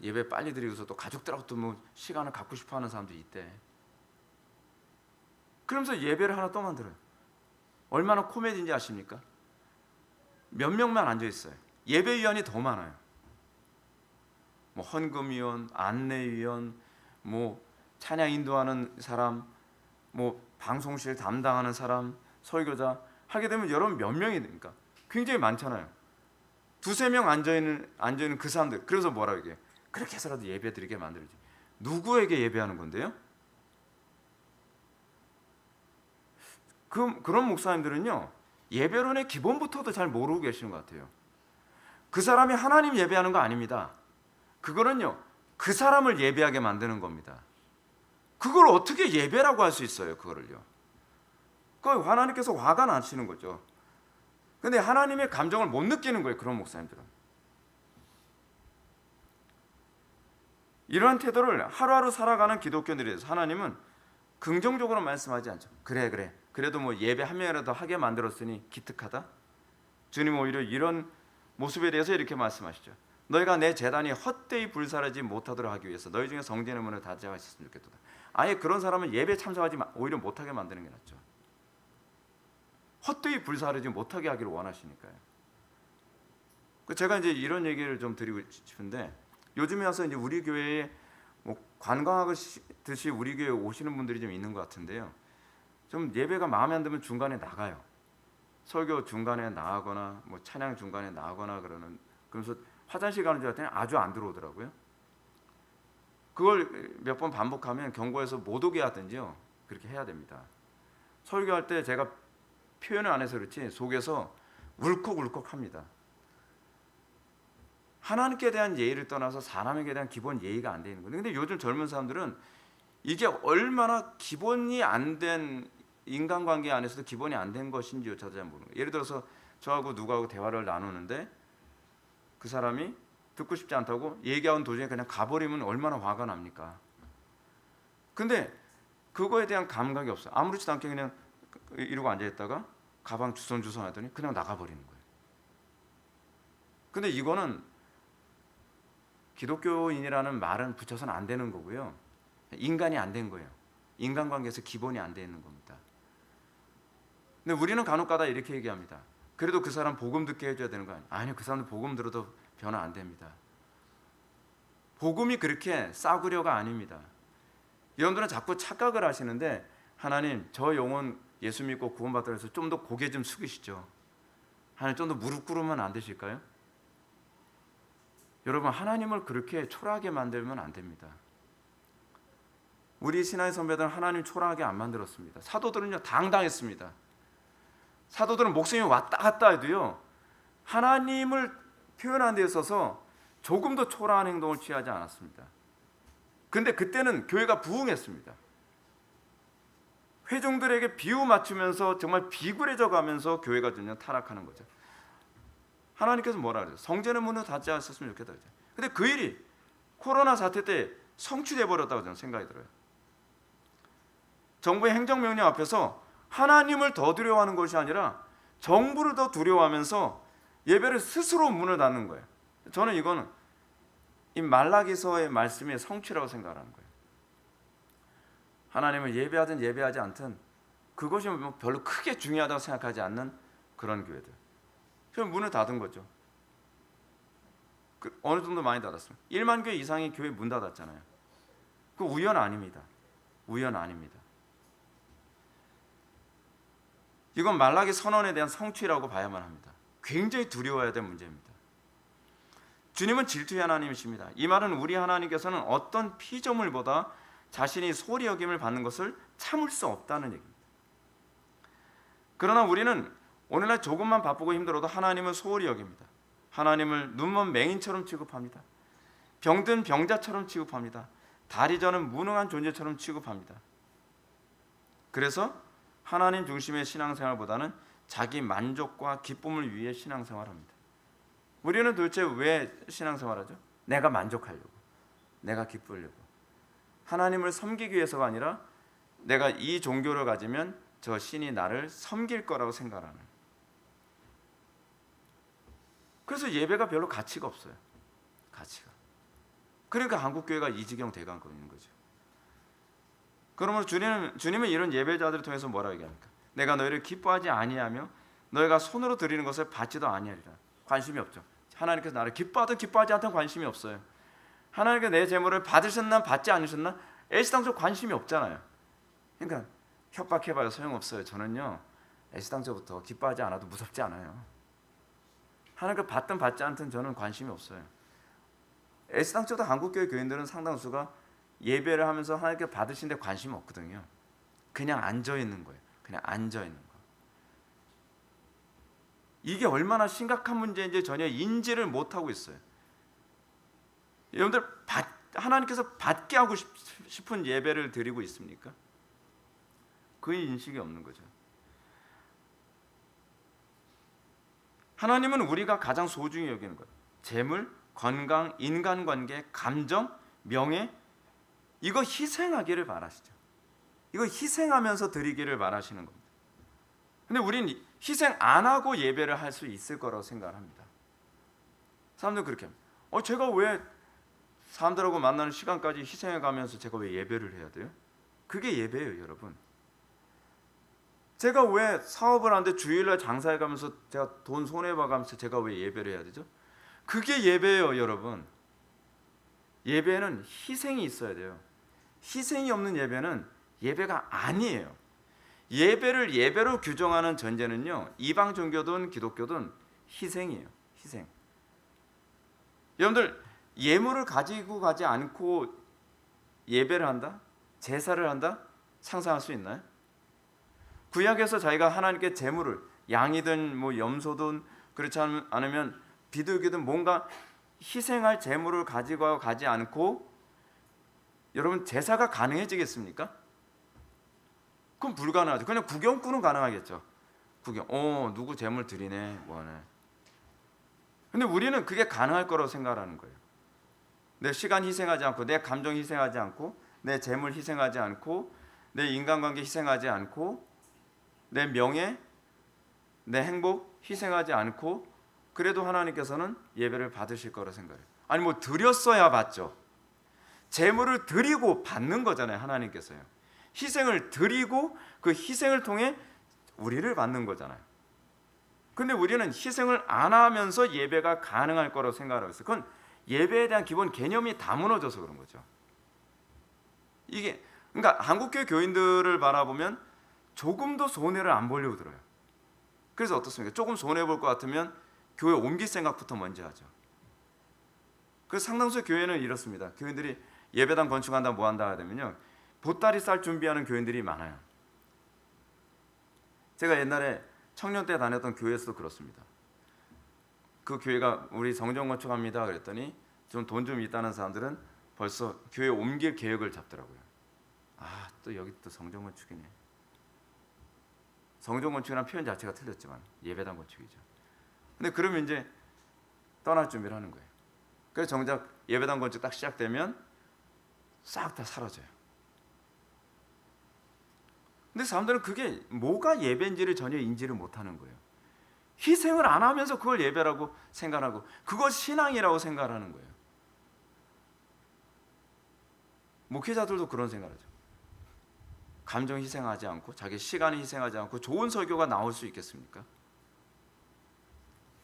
예배 빨리 드리고서 또 가족들하고 또 뭐 시간을 갖고 싶어 하는 사람도 있대. 그러면서 예배를 하나 또 만들어요. 얼마나 코미디인지 아십니까? 몇 명만 앉아 있어요. 예배위원이 더 많아요. 뭐 헌금위원, 안내위원, 뭐 찬양 인도하는 사람, 뭐 방송실 담당하는 사람, 설교자, 하게 되면 여러분 몇 명이 됩니까? 굉장히 많잖아요. 두세 명 앉아있는 그 사람들. 그래서 뭐라고 얘기해요? 그렇게 해서라도 예배 드리게 만들지. 누구에게 예배하는 건데요? 그런 목사님들은요, 예배론의 기본부터도 잘 모르고 계시는 것 같아요. 그 사람이 하나님 예배하는 거 아닙니다. 그거는요, 그 사람을 예배하게 만드는 겁니다. 그걸 어떻게 예배라고 할 수 있어요? 그거를요. 하나님께서 화가 나시는 거죠. 근데 하나님의 감정을 못 느끼는 거예요. 그런 목사님들은. 이러한 태도를 하루하루 살아가는 기독교인들에 대해서 하나님은 긍정적으로 말씀하지 않죠. 그래. 그래도 뭐 예배 한 명이라도 하게 만들었으니 기특하다. 주님 오히려 이런 모습에 대해서 이렇게 말씀하시죠. 너희가 내 제단이 헛되이 불사르지 못하도록 하기 위해서 너희 중에 성전의 문을 닫아 있었으면 좋겠다. 아예 그런 사람은 예배 참석하지 오히려 못하게 만드는 게 낫죠. 헛되이 불사르지 못하게 하기를 원하시니까요. 제가 이제 이런 얘기를 좀 드리고 싶은데, 요즘에 와서 이제 우리 교회에 뭐 관광하듯이 우리 교회에 오시는 분들이 좀 있는 것 같은데요. 좀 예배가 마음에 안 들면 중간에 나가요. 설교 중간에 나가거나 뭐 찬양 중간에 나가거나 그러면서 화장실 가는 줄 알았더니 아주 안 들어오더라고요. 그걸 몇 번 반복하면 경고해서 못 오게 하든지요. 그렇게 해야 됩니다. 설교할 때 제가 표현을 안 해서 그렇지 속에서 울컥울컥합니다. 하나님께 대한 예의를 떠나서 사람에게 대한 기본 예의가 안 되는 거예요. 근데 요즘 젊은 사람들은 이게 얼마나 기본이 안 된 인간관계 안에서도 기본이 안 된 것인지조차도 잘 모르는 거예요. 예를 들어서 저하고 누구하고 대화를 나누는데 그 사람이 듣고 싶지 않다고 얘기하는 도중에 그냥 가버리면 얼마나 화가 납니까? 근데 그거에 대한 감각이 없어요. 아무렇지도 않게 그냥 이러고 앉아있다가 가방 주섬주섬 하더니 그냥 나가버리는 거예요. 근데 이거는 기독교인이라는 말은 붙여서는 안 되는 거고요. 인간이 안 된 거예요. 인간관계에서 기본이 안 돼 있는 겁니다. 근데 우리는 간혹가다 이렇게 얘기합니다. 그래도 그 사람 복음 듣게 해줘야 되는 거 아니에요? 아니요, 그 사람들 복음 들어도 변화 안 됩니다. 복음이 그렇게 싸구려가 아닙니다. 여러분들은 자꾸 착각을 하시는데, 하나님 저 영혼 예수 믿고 구원받도록 해서 좀 더 고개 좀 숙이시죠. 하나님 좀 더 무릎 꿇으면 안 되실까요? 여러분, 하나님을 그렇게 초라하게 만들면 안 됩니다. 우리 신앙의 선배들은 하나님 초라하게 안 만들었습니다. 사도들은요 당당했습니다. 사도들은 목숨이 왔다 갔다 해도요 하나님을 표현하는 데 있어서 조금도 초라한 행동을 취하지 않았습니다. 그런데 그때는 교회가 부흥했습니다. 회중들에게 비유 맞추면서 정말 비굴해져 가면서 교회가 점점 타락하는 거죠. 하나님께서 뭐라 그래요? 성전의 문을 닫지 않았으면 좋겠다. 근데 그 일이 코로나 사태 때 성취돼 버렸다고 저는 생각이 들어요. 정부의 행정명령 앞에서 하나님을 더 두려워하는 것이 아니라 정부를 더 두려워하면서 예배를 스스로 문을 닫는 거예요. 저는 이거는 이 말라기서의 말씀의 성취라고 생각하는 거예요. 하나님을 예배하든 예배하지 않든 그것이 뭐 별로 크게 중요하다고 생각하지 않는 그런 교회들. 그럼 문을 닫은 거죠. 어느 정도 많이 닫았습니다. 1만 교회 이상의 교회 문 닫았잖아요. 그 우연 아닙니다. 우연 아닙니다. 이건 말라기 선언에 대한 성취라고 봐야만 합니다. 굉장히 두려워해야 될 문제입니다. 주님은 질투의 하나님이십니다. 이 말은 우리 하나님께서는 어떤 피조물보다 자신이 소홀히 여김을 받는 것을 참을 수 없다는 얘기입니다. 그러나 우리는 오늘날 조금만 바쁘고 힘들어도 하나님을 소홀히 여깁니다. 하나님을 눈먼 맹인처럼 취급합니다. 병든 병자처럼 취급합니다. 다리 저는 무능한 존재처럼 취급합니다. 그래서 하나님 중심의 신앙생활보다는 자기 만족과 기쁨을 위해 신앙생활합니다. 우리는 도대체 왜 신앙생활하죠? 내가 만족하려고, 내가 기쁘려고. 하나님을 섬기기 위해서가 아니라 내가 이 종교를 가지면 저 신이 나를 섬길 거라고 생각하는. 그래서 예배가 별로 가치가 없어요. 가치가. 그러니까 한국교회가 이 지경 돼가고 있는 거죠. 그러므로 주님은 이런 예배자들을 통해서 뭐라고 얘기합니까? 내가 너희를 기뻐하지 아니하며 너희가 손으로 드리는 것을 받지도 아니하리라. 관심이 없죠. 하나님께서 나를 기뻐하든 기뻐하지 않든 관심이 없어요. 하나님께서 내 재물을 받으셨나 받지 않으셨나 애시당초 관심이 없잖아요. 그러니까 협박해봐야 소용없어요. 저는요 애시당초부터 기뻐하지 않아도 무섭지 않아요. 하나님께 받든 받지 않든 저는 관심이 없어요. 애시당초도 한국교회 교인들은 상당수가 예배를 하면서 하나님께 받으시는데 관심이 없거든요. 그냥 앉아 있는 거예요. 그냥 앉아 있는 거. 이게 얼마나 심각한 문제인지 전혀 인지를 못하고 있어요. 여러분들 하나님께서 받게 하고 싶은 예배를 드리고 있습니까? 그 인식이 없는 거죠. 하나님은 우리가 가장 소중히 여기는 것, 재물, 건강, 인간관계, 감정, 명예, 이거 희생하기를 바라시죠. 이거 희생하면서 드리기를 바라시는 겁니다. 근데 우리는 희생 안 하고 예배를 할 수 있을 거라고 생각을 합니다. 사람들은 그렇게 합니다. 제가 왜 사람들하고 만나는 시간까지 희생해 가면서 제가 왜 예배를 해야 돼요? 그게 예배예요, 여러분. 제가 왜 사업을 하는데 주일날 장사해 가면서 제가 돈 손해봐 가면서 제가 왜 예배를 해야 되죠? 그게 예배예요, 여러분. 예배는 희생이 있어야 돼요. 희생이 없는 예배는 예배가 아니에요. 예배를 예배로 규정하는 전제는요, 이방 종교든 기독교든 희생이에요. 희생. 여러분들 예물을 가지고 가지 않고 예배를 한다? 제사를 한다? 상상할 수 있나요? 구약에서 자기가 하나님께 제물을, 양이든 뭐 염소든 그렇지 않으면 비둘기든 뭔가 희생할 제물을 가지고 가지 않고 여러분 제사가 가능해지겠습니까? 그럼 불가능하죠. 그냥 구경꾼은 가능하겠죠. 구경. 누구 제물 드리네. 뭐하네. 근데 우리는 그게 가능할 거라고 생각하는 거예요. 내 시간 희생하지 않고, 내 감정 희생하지 않고, 내 재물 희생하지 않고, 내 인간관계 희생하지 않고, 내 명예, 내 행복 희생하지 않고, 그래도 하나님께서는 예배를 받으실 거라 생각해요. 아니 뭐 드렸어야 받죠. 재물을 드리고 받는 거잖아요, 하나님께서요. 희생을 드리고 그 희생을 통해 우리를 받는 거잖아요. 근데 우리는 희생을 안 하면서 예배가 가능할 거라고 생각하고 있어요. 그건 예배에 대한 기본 개념이 다 무너져서 그런 거죠. 이게 그러니까 한국교회 교인들을 바라보면 조금도 손해를 안 보려고 들어요. 그래서 어떻습니까? 조금 손해 볼 것 같으면 교회 옮길 생각부터 먼저 하죠. 그래서 상당수의 교회는 이렇습니다. 교인들이 예배당 건축한다 뭐 한다 하면요, 보따리 쌀 준비하는 교인들이 많아요. 제가 옛날에 청년 때 다녔던 교회에서도 그렇습니다. 그 교회가 우리 성전 건축합니다 그랬더니 좀 돈 좀 있다는 사람들은 벌써 교회 옮길 계획을 잡더라고요. 또 여기 또 성전 건축이네. 성전 건축이라는 표현 자체가 틀렸지만 예배당 건축이죠. 근데 그러면 이제 떠날 준비를 하는 거예요. 그래서 정작 예배당 건축 딱 시작되면 싹 다 사라져요. 근데 사람들은 그게 뭐가 예배인지를 전혀 인지를 못하는 거예요. 희생을 안 하면서 그걸 예배라고 생각하고 그걸 신앙이라고 생각하는 거예요. 목회자들도 그런 생각하죠. 감정 희생하지 않고 자기 시간을 희생하지 않고 좋은 설교가 나올 수 있겠습니까?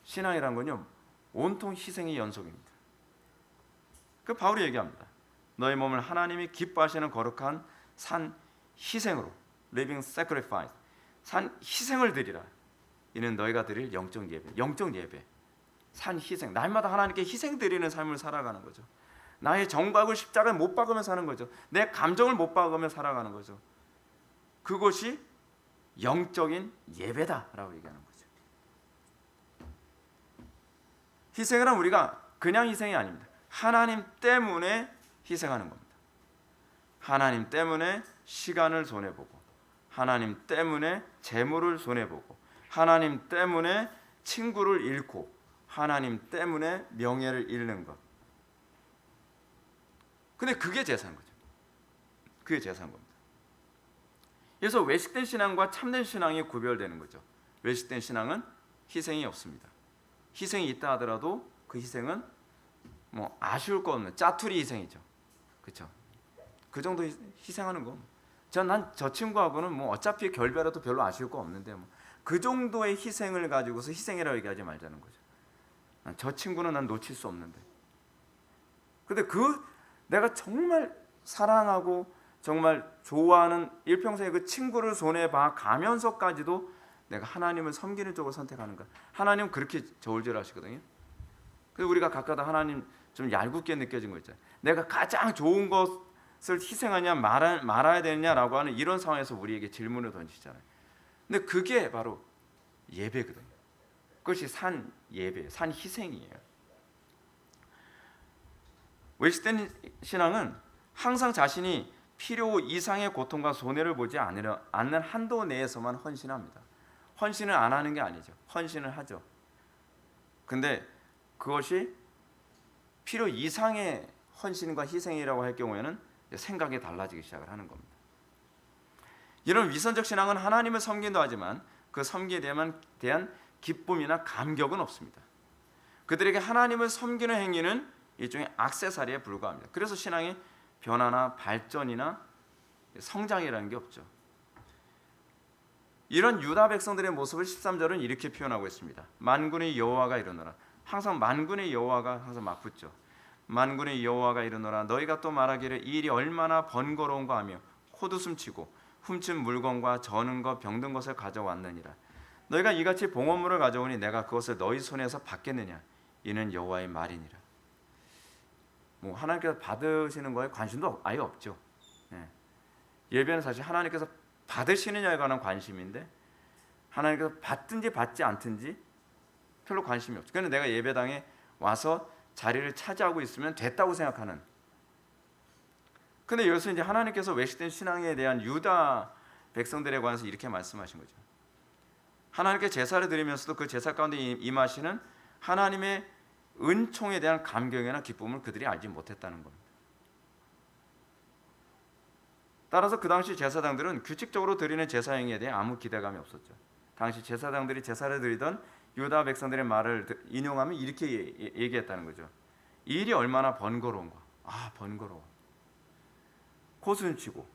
신앙이란 건요, 온통 희생의 연속입니다. 그 바울이 얘기합니다. 너희 몸을 하나님이 기뻐하시는 거룩한 산 희생으로, living sacrifice, 산 희생을 드리라. 이는 너희가 드릴 영적 예배. 영적 예배, 산 희생. 날마다 하나님께 희생 드리는 삶을 살아가는 거죠. 나의 정박을 십자가에 못 박으며 사는 거죠. 내 감정을 못 박으며 살아가는 거죠. 그것이 영적인 예배다라고 얘기하는 거죠. 희생을 하면 우리가 그냥 희생이 아닙니다. 하나님 때문에 희생하는 겁니다. 하나님 때문에 시간을 손해보고, 하나님 때문에 재물을 손해보고, 하나님 때문에 친구를 잃고, 하나님 때문에 명예를 잃는 것. 근데 그게 제사인 거죠. 그게 제사인 겁니다. 그래서 외식된 신앙과 참된 신앙이 구별되는 거죠. 외식된 신앙은 희생이 없습니다. 희생이 있다 하더라도 그 희생은 뭐 아쉬울 거 없는 짜투리 희생이죠. 그렇죠? 그 정도 희생하는 거. 난 저 친구하고는 뭐 어차피 결별해도 별로 아쉬울 거 없는데 뭐 그 정도의 희생을 가지고서 희생이라고 얘기하지 말자는 거죠. 저 친구는 난 놓칠 수 없는데. 근데 내가 정말 사랑하고 정말 좋아하는 일평생의 그 친구를 손해 봐 가면서까지도 내가 하나님을 섬기는 쪽을 선택하는가? 하나님은 그렇게 저울질하시거든요. 그래서 우리가 가끔가다 하나님 좀 얄궂게 느껴진 거 있잖아요. 내가 가장 좋은 것을 희생하냐 말아야 되느냐라고 하는 이런 상황에서 우리에게 질문을 던지잖아요. 근데 그게 바로 예배거든요. 그것이 산 예배, 산 희생이에요. 웨시된 신앙은 항상 자신이 필요 이상의 고통과 손해를 보지 않는 한도 내에서만 헌신합니다. 헌신을 안 하는 게 아니죠. 헌신을 하죠. 근데 그것이 필요 이상의 헌신과 희생이라고 할 경우에는 생각이 달라지기 시작을 하는 겁니다. 이런 위선적 신앙은 하나님을 섬긴다 하지만 그 섬기에 대한 기쁨이나 감격은 없습니다. 그들에게 하나님을 섬기는 행위는 일종의 액세서리에 불과합니다. 그래서 신앙의 변화나 발전이나 성장이라는 게 없죠. 이런 유다 백성들의 모습을 13절은 이렇게 표현하고 있습니다. 만군의 여호와가 이르노라. 항상 만군의 여호와가 항상 맞붙죠. 만군의 여호와가 이르노라. 너희가 또 말하기를 이 일이 얼마나 번거로운가 하며 콧웃음치고 훔친 물건과 저는 것 병든 것을 가져왔느니라. 너희가 이같이 봉헌물을 가져오니 내가 그것을 너희 손에서 받겠느냐. 이는 여호와의 말이니라. 뭐 하나님께서 받으시는 거에 관심도 아예 없죠. 예배는 사실 하나님께서 받으시느냐에 관한 관심인데 하나님께서 받든지 받지 않든지 별로 관심이 없죠. 그런데 내가 예배당에 와서 자리를 차지하고 있으면 됐다고 생각하는. 근데 여기서 이제 하나님께서 외식된 신앙에 대한 유다 백성들에 관해서 이렇게 말씀하신 거죠. 하나님께 제사를 드리면서도 그 제사 가운데 임하시는 하나님의 은총에 대한 감격이나 기쁨을 그들이 알지 못했다는 겁니다. 따라서 그 당시 제사장들은 규칙적으로 드리는 제사 행위에 대해 아무 기대감이 없었죠. 당시 제사장들이 제사를 드리던 유다 백성들의 말을 인용하면 이렇게 얘기했다는 거죠. 이 일이 얼마나 번거로운가. 아, 번거로워. 콧을 치고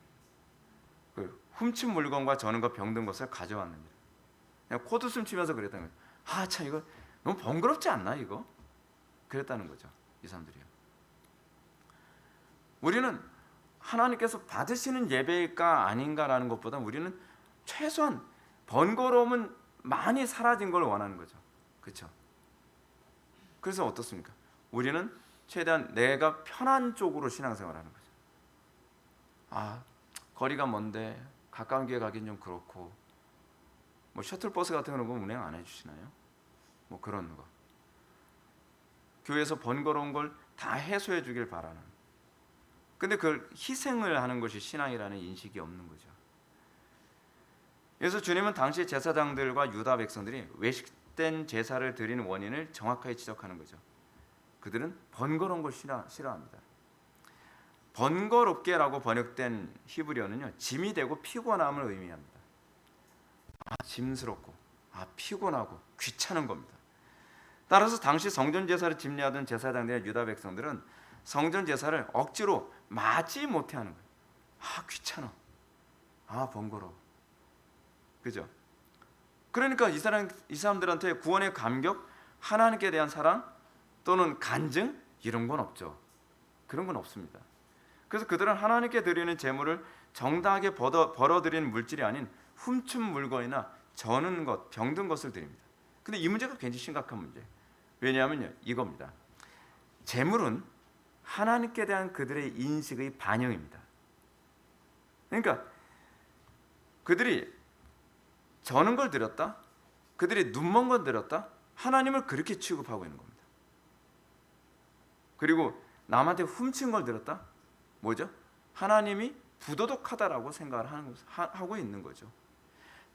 훔친 물건과 저는 것 병든 것을 가져왔느니라. 그냥 콧웃음 치면서 그랬다는 거죠. 아, 참 이거 너무 번거롭지 않나 이거? 그랬다는 거죠. 이 사람들이요. 우리는 하나님께서 받으시는 예배일까 아닌가라는 것보다 우리는 최소한 번거로움은 많이 사라진 걸 원하는 거죠. 그렇죠? 그래서 어떻습니까? 우리는 최대한 내가 편한 쪽으로 신앙생활하는 거죠. 아, 거리가 먼데 가까운 길 가긴 좀 그렇고 뭐 셔틀버스 같은 거는 운행 안 해주시나요? 뭐 그런 거. 교회에서 번거로운 걸 다 해소해 주길 바라는. 근데 그걸 희생을 하는 것이 신앙이라는 인식이 없는 거죠. 그래서 주님은 당시 제사장들과 유다 백성들이 외식된 제사를 드리는 원인을 정확하게 지적하는 거죠. 그들은 번거로운 걸 싫어합니다. 번거롭게라고 번역된 히브리어는요, 짐이 되고 피곤함을 의미합니다. 짐스럽고, 피곤하고 귀찮은 겁니다. 따라서 당시 성전 제사를 집례하던 제사장들의 유다 백성들은 성전 제사를 억지로 마지 못해 하는 거예요. 귀찮아. 번거로워. 그죠? 그러니까 이 사람들한테 구원의 감격, 하나님께 대한 사랑 또는 간증 이런 건 없죠. 그런 건 없습니다. 그래서 그들은 하나님께 드리는 제물을 정당하게 벌어들이는 물질이 아닌 훔친 물건이나 저는 것, 병든 것을 드립니다. 근데 이 문제가 굉장히 심각한 문제예요. 왜냐하면요, 이겁니다. 제물은 하나님께 대한 그들의 인식의 반영입니다. 그러니까 그들이 저는 걸 드렸다, 그들이 눈먼 걸 드렸다, 하나님을 그렇게 취급하고 있는 겁니다. 그리고 남한테 훔친 걸 드렸다, 뭐죠? 하나님이 부도덕하다라고 생각을 하고 있는 거죠.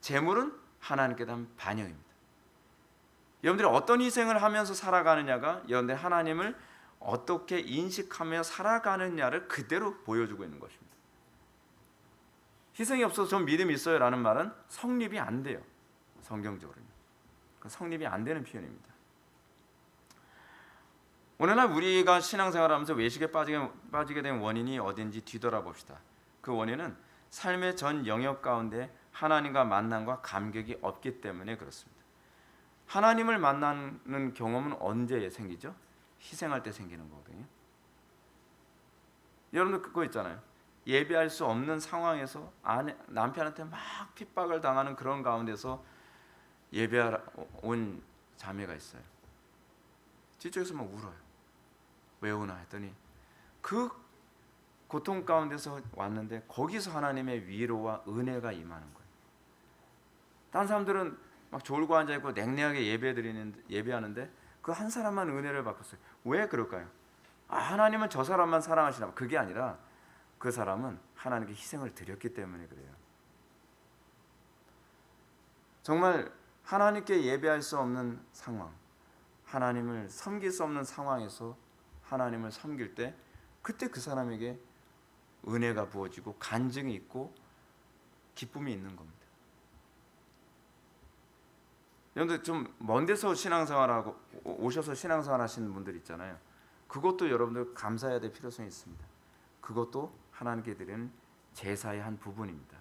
제물은 하나님께 대한 반영입니다. 여러분들이 어떤 희생을 하면서 살아가느냐가 여러분들 하나님을 어떻게 인식하며 살아가느냐를 그대로 보여주고 있는 것입니다. 희생이 없어서 전 믿음이 있어요 라는 말은 성립이 안 돼요. 성경적으로는 성립이 안 되는 표현입니다. 오늘날 우리가 신앙생활하면서 외식에 빠지게 된 원인이 어딘지 뒤돌아봅시다. 그 원인은 삶의 전 영역 가운데 하나님과 만남과 감격이 없기 때문에 그렇습니다. 하나님을 만나는 경험은 언제 생기죠? 희생할 때 생기는 거거든요. 여러분들 그거 있잖아요. 예배할 수 없는 상황에서 남편한테 막 핍박을 당하는 그런 가운데서 예배하러 온 자매가 있어요. 뒤쪽에서 막 울어요. 왜 우나 했더니 그 고통 가운데서 왔는데 거기서 하나님의 위로와 은혜가 임하는 거예요. 다른 사람들은 막 졸고 앉아 있고 냉랭하게 예배하는데 그 한 사람만 은혜를 받았어요. 왜 그럴까요? 하나님은 저 사람만 사랑하시나 봐. 그게 아니라 그 사람은 하나님께 희생을 드렸기 때문에 그래요. 정말 하나님께 예배할 수 없는 상황, 하나님을 섬길 수 없는 상황에서 하나님을 섬길 때 그때 그 사람에게 은혜가 부어지고 간증이 있고 기쁨이 있는 겁니다. 여러분들 좀 먼 데서 신앙생활하고 오셔서 신앙생활 하시는 분들 있잖아요. 그것도 여러분들 감사해야 될 필요성이 있습니다. 그것도 하나님께 드리는 제사의 한 부분입니다.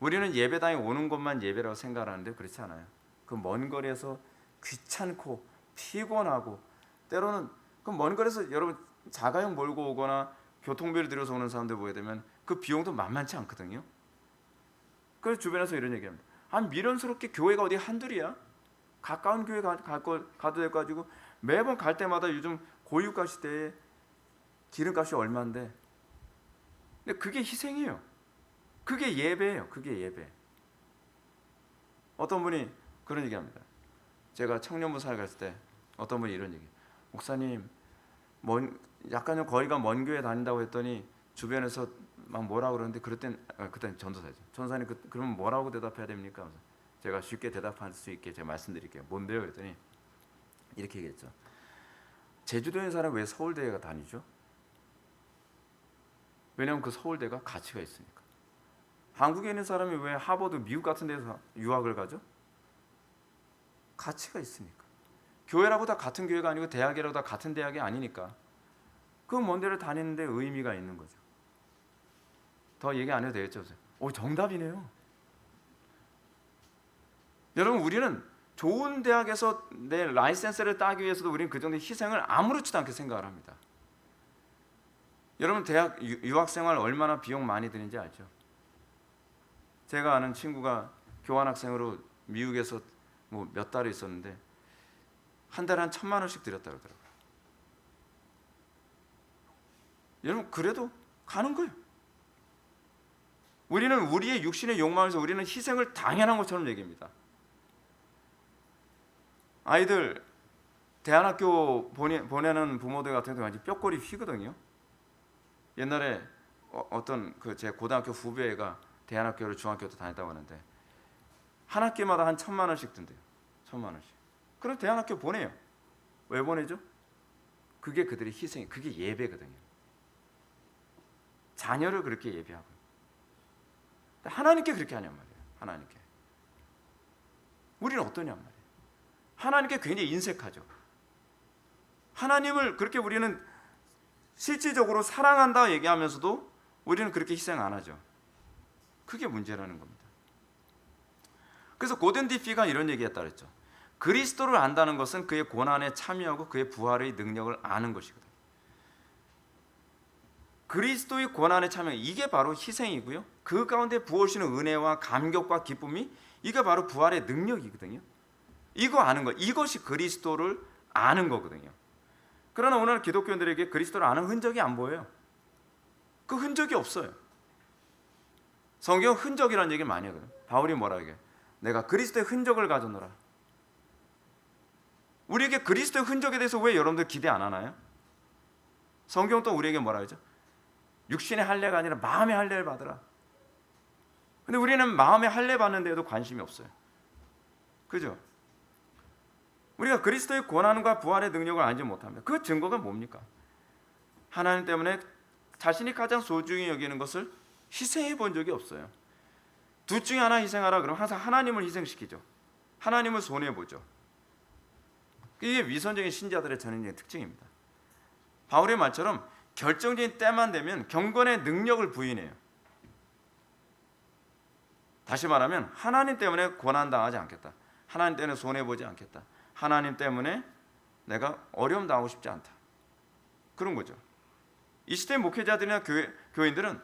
우리는 예배당에 오는 것만 예배라고 생각하는데 그렇지 않아요. 그 먼 거리에서 귀찮고 피곤하고 때로는 그 먼 거리에서 여러분 자가용 몰고 오거나 교통비를 들여서 오는 사람들 보게 되면 그 비용도 만만치 않거든요. 그래서 주변에서 이런 얘기합니다. 미련스럽게 교회가 어디 한둘이야? 가까운 교회 가도 될 거 가지고 매번 갈 때마다 요즘 고유가 시대에 기름값이 얼마인데, 근데 그게 희생이에요. 그게 예배예요. 그게 예배. 어떤 분이 그런 얘기합니다. 제가 청년부 사회 갔을 때 어떤 분이 이런 얘기. 목사님, 약간 좀 거리가 먼 교회 다닌다고 했더니 주변에서 막 뭐라고 그러는데 그때는 전도사죠. 전도사님 그러면 뭐라고 대답해야 됩니까? 제가 쉽게 대답할 수 있게 제가 말씀드릴게요. 뭔데요? 그랬더니 이렇게 얘기했죠. 제주도에 있는 사람 왜 서울대가 다니죠? 왜냐하면 그 서울대가 가치가 있으니까. 한국에 있는 사람이 왜 하버드 미국 같은 데서 유학을 가죠? 가치가 있으니까. 교회라고 다 같은 교회가 아니고 대학이라고 다 같은 대학이 아니니까 그 먼 데를 다니는데 의미가 있는 거죠. 더 얘기 안 해도 되겠죠? 정답이네요. 여러분, 우리는 좋은 대학에서 내 라이센스를 따기 위해서도 우리는 그 정도의 희생을 아무렇지도 않게 생각을 합니다. 여러분, 대학 유학생활 얼마나 비용 많이 드는지 알죠? 제가 아는 친구가 교환학생으로 미국에서 몇 달을 있었는데 한 달에 한 1,000만 원씩 들였다 그러더라고요. 여러분, 그래도 가는 거예요. 우리는 우리의 육신의 욕망에서 우리는 희생을 당연한 것처럼 얘기합니다. 아이들 대안학교 보내는 부모들 같은 경우 완전 뼈골이 휘거든요. 옛날에 어떤 제 고등학교 후배가 대안학교를 중학교 때 다녔다고 하는데 한 학기마다 한 1,000만 원씩 든대요. 1,000만 원씩. 그럼 대안학교 보내요. 왜 보내죠? 그게 그들의 희생이, 그게 예배거든요. 자녀를 그렇게 예배하고 하나님께 그렇게 하냔 말이에요. 하나님께. 우리는 어떠냔 말이에요. 하나님께 굉장히 인색하죠. 하나님을 그렇게 우리는 실질적으로 사랑한다 얘기하면서도 우리는 그렇게 희생 안 하죠. 그게 문제라는 겁니다. 그래서 고든 디피가 이런 얘기했다 그랬죠. 그리스도를 안다는 것은 그의 고난에 참여하고 그의 부활의 능력을 아는 것이거든요. 그리스도의 고난에 참여, 이게 바로 희생이고요. 그 가운데 부어주시는 은혜와 감격과 기쁨이 이게 바로 부활의 능력이거든요. 이거 아는 거, 이것이 그리스도를 아는 거거든요. 그러나 오늘 기독교인들에게 그리스도를 아는 흔적이 안 보여요. 그 흔적이 없어요. 성경 흔적이라는 얘기를 많이 하거든요. 바울이 뭐라 하게? 내가 그리스도의 흔적을 가졌노라. 우리에게 그리스도의 흔적에 대해서 왜 여러분들 기대 안 하나요? 성경 또 우리에게 뭐라 하죠? 육신의 할례가 아니라 마음의 할례를 받으라. 근데 우리는 마음의 할례 받는데도 관심이 없어요. 그죠? 우리가 그리스도의 고난과 부활의 능력을 알지 못합니다. 그 증거가 뭡니까? 하나님 때문에 자신이 가장 소중히 여기는 것을 희생해 본 적이 없어요. 둘 중에 하나 희생하라 그러면 항상 하나님을 희생시키죠. 하나님을 손해보죠. 이게 위선적인 신자들의 전형적인 특징입니다. 바울의 말처럼 결정적인 때만 되면 경건의 능력을 부인해요. 다시 말하면 하나님 때문에 고난당하지 않겠다. 하나님 때문에 손해보지 않겠다. 하나님 때문에 내가 어려움 당하고 싶지 않다. 그런 거죠. 이 시대의 목회자들이나 교인들은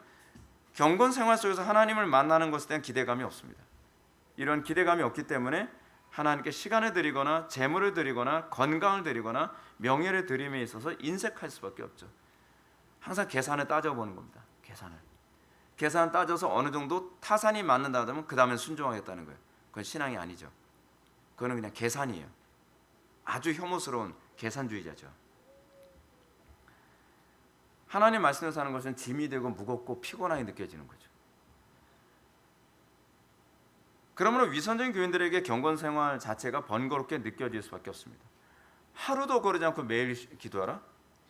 경건 생활 속에서 하나님을 만나는 것에 대한 기대감이 없습니다. 이런 기대감이 없기 때문에 하나님께 시간을 드리거나 재물을 드리거나 건강을 드리거나 명예를 드림에 있어서 인색할 수밖에 없죠. 항상 계산을 따져보는 겁니다. 계산 따져서 어느 정도 타산이 맞는다 하면 그 다음에 순종하겠다는 거예요. 그건 신앙이 아니죠. 그거는 그냥 계산이에요. 아주 혐오스러운 계산주의자죠. 하나님 말씀을 사는 것은 짐이 되고 무겁고 피곤하게 느껴지는 거죠. 그러므로 위선적인 교인들에게 경건 생활 자체가 번거롭게 느껴질 수밖에 없습니다. 하루도 거르지 않고 매일 기도하라?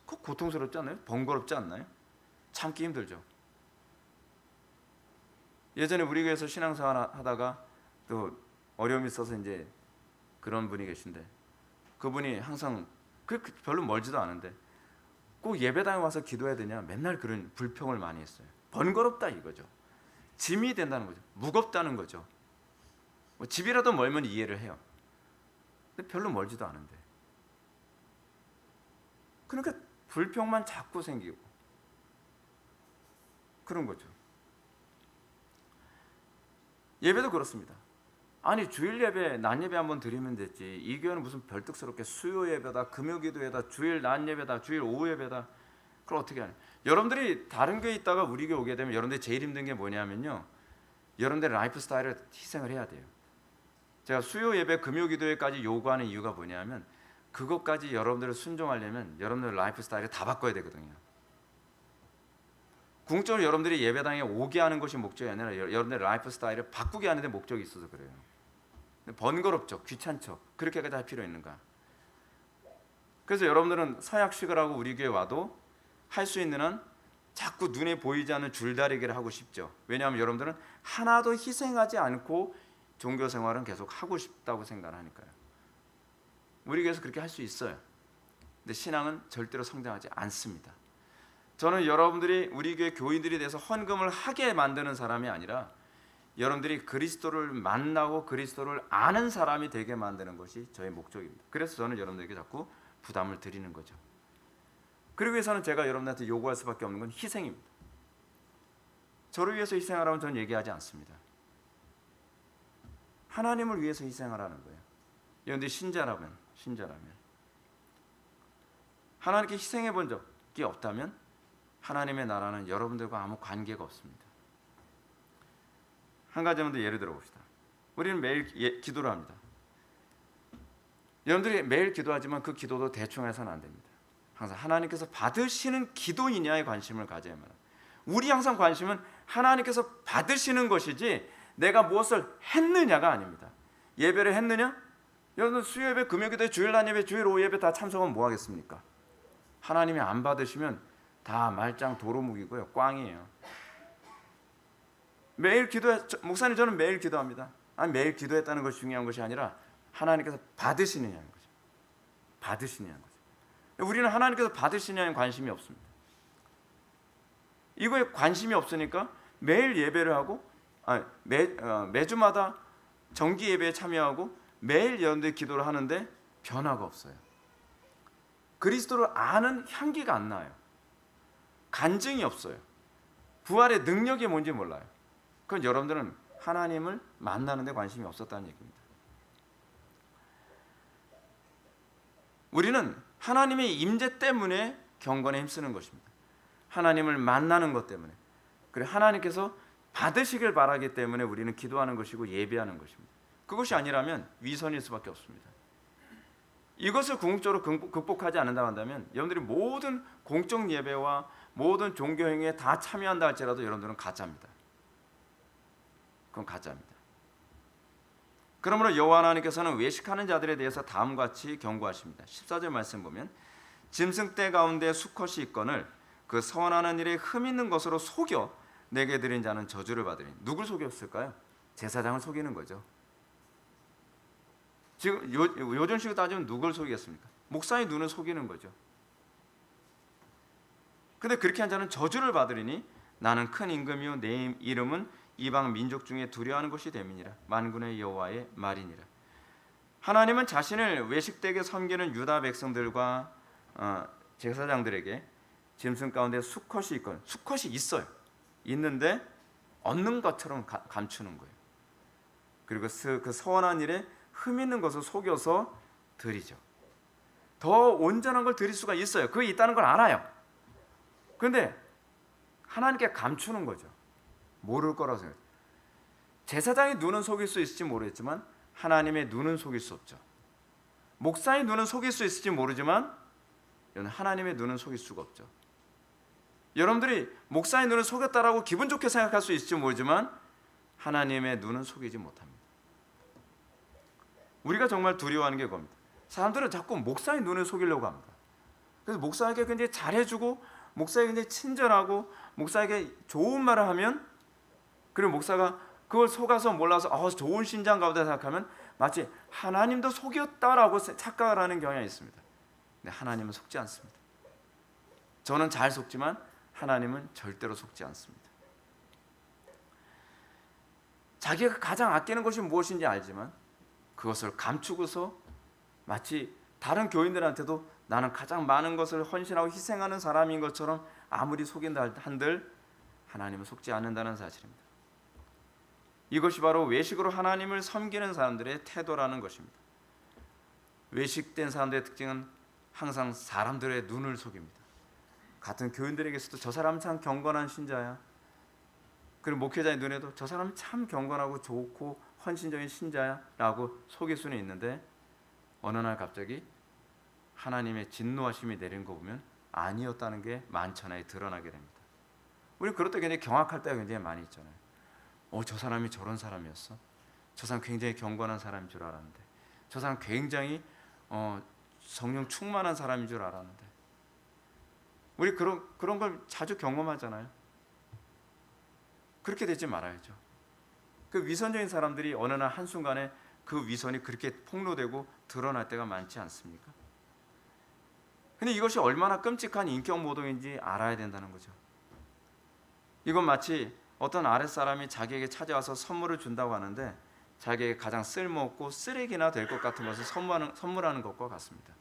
그거 고통스럽지 않나요? 번거롭지 않나요? 참기 힘들죠. 예전에 우리 교회에서 신앙생활 하다가 또 어려움이 있어서 이제 그런 분이 계신데, 그분이 항상 별로 멀지도 않은데 꼭 예배당에 와서 기도해야 되냐 맨날 그런 불평을 많이 했어요. 번거롭다 이거죠. 짐이 된다는 거죠. 무겁다는 거죠. 뭐 집이라도 멀면 이해를 해요. 근데 별로 멀지도 않은데. 그러니까 불평만 자꾸 생기고 그런 거죠. 예배도 그렇습니다. 아니 주일 예배, 낮 예배 한번 드리면 됐지. 이 교회는 무슨 별특스럽게 수요 예배다, 금요 기도회다, 주일 낮 예배다, 주일 오후 예배다. 그걸 어떻게 하냐? 여러분들이 다른 교회 있다가 우리 교회 오게 되면 여러분들이 제일 힘든 게 뭐냐면요, 여러분들의 라이프 스타일을 희생을 해야 돼요. 제가 수요 예배, 금요 기도회까지 요구하는 이유가 뭐냐면 그것까지 여러분들을 순종하려면 여러분들 라이프 스타일을 다 바꿔야 되거든요. 궁극적으로 여러분들이 예배당에 오게 하는 것이 목적이 아니라 여러분들의 라이프 스타일을 바꾸게 하는 데 목적이 있어서 그래요. 번거롭죠, 귀찮죠. 그렇게까지 할 필요 있는가? 그래서 여러분들은 서약식을 하고 우리 교회 와도 할 수 있는 한 자꾸 눈에 보이지 않는 줄다리기를 하고 싶죠. 왜냐하면 여러분들은 하나도 희생하지 않고 종교 생활은 계속 하고 싶다고 생각하니까요. 우리 교회에서 그렇게 할 수 있어요. 근데 신앙은 절대로 성장하지 않습니다. 저는 여러분들이 우리 교회 교인들이 돼서 헌금을 하게 만드는 사람이 아니라 여러분들이 그리스도를 만나고 그리스도를 아는 사람이 되게 만드는 것이 저의 목적입니다. 그래서 저는 여러분들에게 자꾸 부담을 드리는 거죠. 그러기 위해서는 제가 여러분들한테 요구할 수밖에 없는 건 희생입니다. 저를 위해서 희생하라면 저는 얘기하지 않습니다. 하나님을 위해서 희생하라는 거예요. 여러분들이 신자라면 하나님께 희생해 본 적이 없다면 하나님의 나라는 여러분들과 아무 관계가 없습니다. 한 가지만 더 예를 들어봅시다. 우리는 매일 기도를 합니다. 여러분들이 매일 기도하지만 그 기도도 대충 해서는 안 됩니다. 항상 하나님께서 받으시는 기도이냐에 관심을 가져야만 합니다. 우리 항상 관심은 하나님께서 받으시는 것이지 내가 무엇을 했느냐가 아닙니다. 예배를 했느냐? 여러분 수요예배, 금요기도회, 주일 낮 예배, 주일 오후 예배 다 참석하면 뭐 하겠습니까? 하나님이 안 받으시면 다 말짱 도루묵이고요, 꽝이에요. 매일 기도해, 목사님 저는 매일 기도합니다. 아니 매일 기도했다는 것이 중요한 것이 아니라 하나님께서 받으시느냐는 거죠. 받으시느냐는 거죠. 우리는 하나님께서 받으시느냐는 관심이 없습니다. 이거에 관심이 없으니까 매일 예배를 하고 매주마다 정기 예배에 참여하고 매일 여러분들이 기도를 하는데 변화가 없어요. 그리스도를 아는 향기가 안 나요. 간증이 없어요. 부활의 능력이 뭔지 몰라요. 그건 여러분들은 하나님을 만나는 데 관심이 없었다는 얘기입니다. 우리는 하나님의 임재 때문에 경건에 힘쓰는 것입니다. 하나님을 만나는 것 때문에. 그리고 하나님께서 받으시길 바라기 때문에 우리는 기도하는 것이고 예배하는 것입니다. 그것이 아니라면 위선일 수밖에 없습니다. 이것을 궁극적으로 극복하지 않는다고 한다면 여러분들이 모든 공적 예배와 모든 종교 행위에 다 참여한다 할지라도 여러분들은 가짜입니다. 그건 가짜입니다. 그러므로 여호와 하나님께서는 외식하는 자들에 대해서 다음과 같이 경고하십니다. 14절 말씀 보면 짐승 떼 가운데 수컷이 있거늘 그 선하는 일에 흠 있는 것으로 속여 내게 드린 자는 저주를 받으리니. 누굴 속였을까요? 제사장을 속이는 거죠. 지금 요즘식으로 따지면 누굴 속이겠습니까? 목사의 눈을 속이는 거죠. 근데 그렇게 한 자는 저주를 받으리니 나는 큰 임금이요 내 이름은 이방 민족 중에 두려워하는 것이 됨이니라. 만군의 여호와의 말이니라. 하나님은 자신을 외식되게 섬기는 유다 백성들과 제사장들에게 짐승 가운데 수컷이 있거든. 수컷이 있어요. 있는데 없는 것처럼 감추는 거예요. 그리고 그 선한 일에 흠 있는 것을 속여서 드리죠. 더 온전한 걸 드릴 수가 있어요. 그게 있다는 걸 알아요. 그런데 하나님께 감추는 거죠. 모를 거라고 생각해요. 제사장의 눈은 속일 수 있을지 모르겠지만 하나님의 눈은 속일 수 없죠. 목사의 눈은 속일 수 있을지 모르지만 하나님의 눈은 속일 수가 없죠. 여러분들이 목사의 눈을 속였다라고 기분 좋게 생각할 수 있을지 모르지만 하나님의 눈은 속이지 못합니다. 우리가 정말 두려워하는 게 그겁니다. 사람들은 자꾸 목사의 눈을 속이려고 합니다. 그래서 목사에게 굉장히 잘해주고 목사에게 굉장히 친절하고 목사에게 좋은 말을 하면, 그리고 목사가 그걸 속아서 몰라서 좋은 신자인가 보다 생각하면 마치 하나님도 속였다라고 착각을 하는 경향이 있습니다. 근데 하나님은 속지 않습니다. 저는 잘 속지만 하나님은 절대로 속지 않습니다. 자기가 가장 아끼는 것이 무엇인지 알지만 그것을 감추고서 마치 다른 교인들한테도 나는 가장 많은 것을 헌신하고 희생하는 사람인 것처럼 아무리 속인다 한들 하나님은 속지 않는다는 사실입니다. 이것이 바로 외식으로 하나님을 섬기는 사람들의 태도라는 것입니다. 외식된 사람들의 특징은 항상 사람들의 눈을 속입니다. 같은 교인들에게서도 저 사람은 참 경건한 신자야, 그리고 목회자의 눈에도 저 사람은 참 경건하고 좋고 헌신적인 신자야 라고 속일 수는 있는데, 어느 날 갑자기 하나님의 진노하심이 내린 거 보면 아니었다는 게 만천하에 드러나게 됩니다. 우리 그럴 때 굉장히 경악할 때가 굉장히 많이 있잖아요. 저 사람이 저런 사람이었어? 저 사람 굉장히 경건한 사람인 줄 알았는데, 저 사람 굉장히 성령 충만한 사람인 줄 알았는데. 우리 그런 걸 자주 경험하잖아요. 그렇게 되지 말아야죠. 그 위선적인 사람들이 어느 날 한순간에 그 위선이 그렇게 폭로되고 드러날 때가 많지 않습니까? 근데 이것이 얼마나 끔찍한 인격 모독인지 알아야 된다는 거죠. 이건 마치 어떤 아랫사람이 자기에게 찾아와서 선물을 준다고 하는데 자기에게 가장 쓸모없고 쓰레기나 될 것 같은 것을 선물하는 것과 같습니다.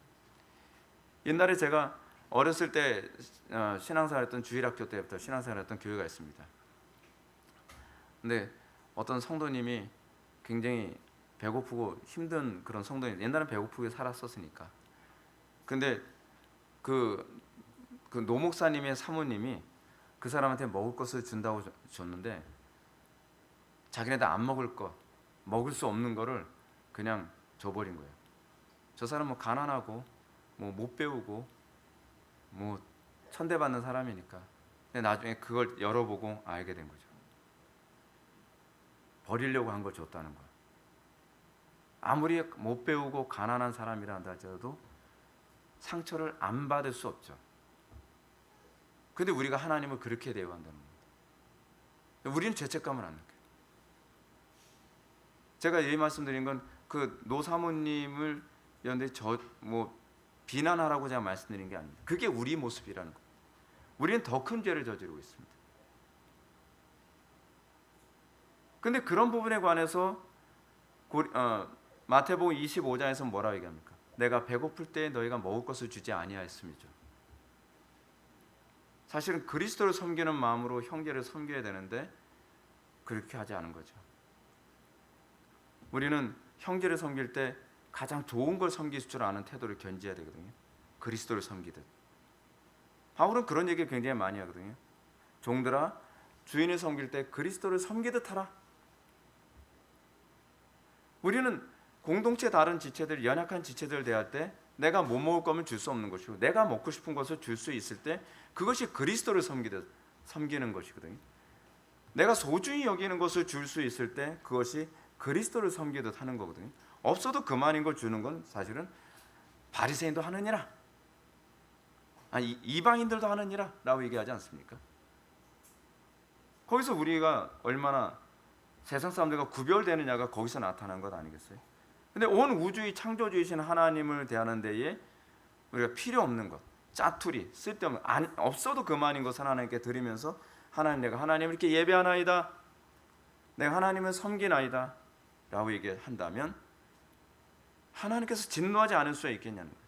옛날에 제가 어렸을 때 신앙생활했던 주일학교 때부터 신앙생활했던 교회가 있습니다. 근데 어떤 성도님이 굉장히 배고프고 힘든 그런 성도님, 옛날엔 배고프게 살았었으니까. 근데 그 노목사님의 사모님이 그 사람한테 먹을 것을 준다고 줬는데 자기네들 안 먹을 것, 먹을 수 없는 거를 그냥 줘버린 거예요. 저 사람 뭐 가난하고 뭐 못 배우고 뭐 천대받는 사람이니까. 근데 나중에 그걸 열어보고 알게 된 거죠. 버리려고 한 걸 줬다는 거예요. 아무리 못 배우고 가난한 사람이라 할지라도 상처를 안 받을 수 없죠. 근데 우리가 하나님을 그렇게 대우한다는 겁니다. 우리는 죄책감을 안 느껴요. 제가 이 말씀드린 건 그 노사모님을 연대 비난하라고 제가 말씀드린 게 아닙니다. 그게 우리 모습이라는 거예요. 우리는 더 큰 죄를 저지르고 있습니다. 근데 그런 부분에 관해서 마태복음 25장에서 뭐라고 얘기합니까? 내가 배고플 때 너희가 먹을 것을 주지 아니하였음이죠. 사실은 그리스도를 섬기는 마음으로 형제를 섬겨야 되는데 그렇게 하지 않은 거죠. 우리는 형제를 섬길 때 가장 좋은 걸 섬길 줄 아는 태도를 견지해야 되거든요. 그리스도를 섬기듯. 바울은 그런 얘기를 굉장히 많이 하거든요. 종들아, 주인을 섬길 때 그리스도를 섬기듯 하라. 우리는 공동체 다른 지체들, 연약한 지체들을 대할 때 내가 못 먹을 거면 줄 수 없는 것이고 내가 먹고 싶은 것을 줄 수 있을 때 그것이 그리스도를 섬기는 것이거든요. 내가 소중히 여기는 것을 줄 수 있을 때 그것이 그리스도를 섬기듯 하는 거거든요. 없어도 그만인 걸 주는 건 사실은 바리새인도 하느니라, 이방인들도 하느니라 라고 얘기하지 않습니까? 거기서 우리가 얼마나 세상 사람들과 구별되느냐가 거기서 나타난 것 아니겠어요? 근데 온 우주의 창조주이신 하나님을 대하는 데에 우리가 필요 없는 것, 짜투리, 쓸데없는, 없어도 그만인 것을 하나님께 드리면서 내가 하나님을 이렇게 예배하나이다, 내가 하나님을 섬기나이다 라고 얘기한다면 하나님께서 진노하지 않을 수 있겠냐는 거예요.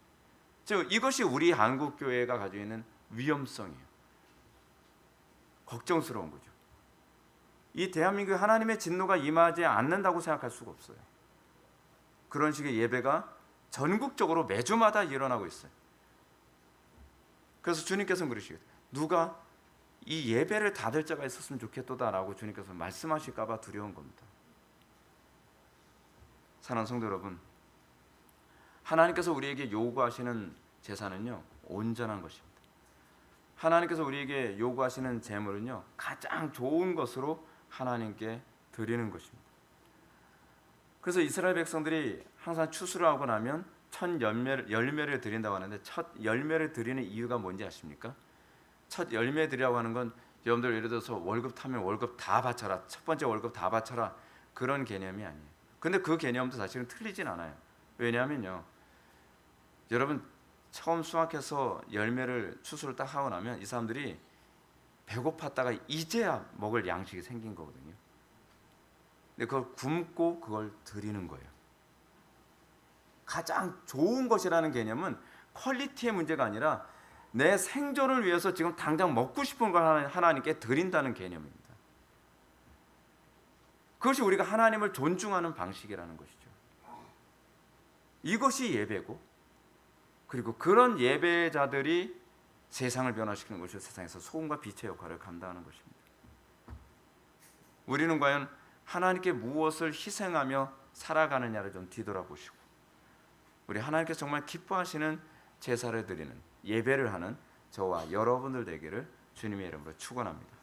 즉 이것이 우리 한국교회가 가지고 있는 위험성이에요. 걱정스러운 거죠. 이 대한민국에 하나님의 진노가 임하지 않는다고 생각할 수가 없어요. 그런 식의 예배가 전국적으로 매주마다 일어나고 있어요. 그래서 주님께서는 그러시거든요. 누가 이 예배를 닫을 자가 있었으면 좋겠도다라고 주님께서 말씀하실까 봐 두려운 겁니다. 사랑하는 성도 여러분, 하나님께서 우리에게 요구하시는 제사는요, 온전한 것입니다. 하나님께서 우리에게 요구하시는 제물은요, 가장 좋은 것으로 하나님께 드리는 것입니다. 그래서 이스라엘 백성들이 항상 추수를 하고 나면 첫 열매를 드린다고 하는데, 첫 열매를 드리는 이유가 뭔지 아십니까? 첫 열매 드리라고 하는 건 여러분들 예를 들어서 월급 타면 월급 다 바쳐라, 첫 번째 월급 다 바쳐라, 그런 개념이 아니에요. 근데 그 개념도 사실은 틀리진 않아요. 왜냐하면요, 여러분 처음 수확해서 열매를 추수를 딱 하고 나면 이 사람들이 배고팠다가 이제야 먹을 양식이 생긴 거거든요. 근데 그걸 굶고 그걸 드리는 거예요. 가장 좋은 것이라는 개념은 퀄리티의 문제가 아니라 내 생존을 위해서 지금 당장 먹고 싶은 걸 하나님께 드린다는 개념입니다. 그것이 우리가 하나님을 존중하는 방식이라는 것이죠. 이것이 예배고, 그리고 그런 예배자들이 세상을 변화시키는 것이 세상에서 소금과 빛의 역할을 감당하는 것입니다. 우리는 과연 하나님께 무엇을 희생하며 살아가느냐를 좀 뒤돌아보시고, 우리 하나님께서 정말 기뻐하시는 제사를 드리는, 예배를 하는 저와 여러분들 되기를 주님의 이름으로 축원합니다.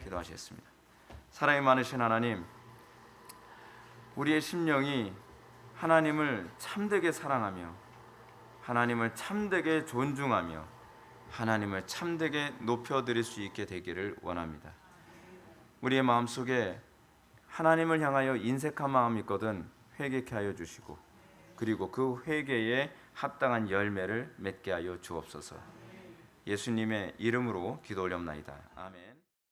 기도하시겠습니다. 사랑이 많으신 하나님, 우리의 심령이 하나님을 참되게 사랑하며 하나님을 참되게 존중하며 하나님을 참되게 높여드릴 수 있게 되기를 원합니다. 우리의 마음속에 하나님을 향하여 인색한 마음이 있거든 회개케 하여 주시고, 그리고 그 회개에 합당한 열매를 맺게 하여 주옵소서. 예수님의 이름으로 기도 올렵나이다. 아멘.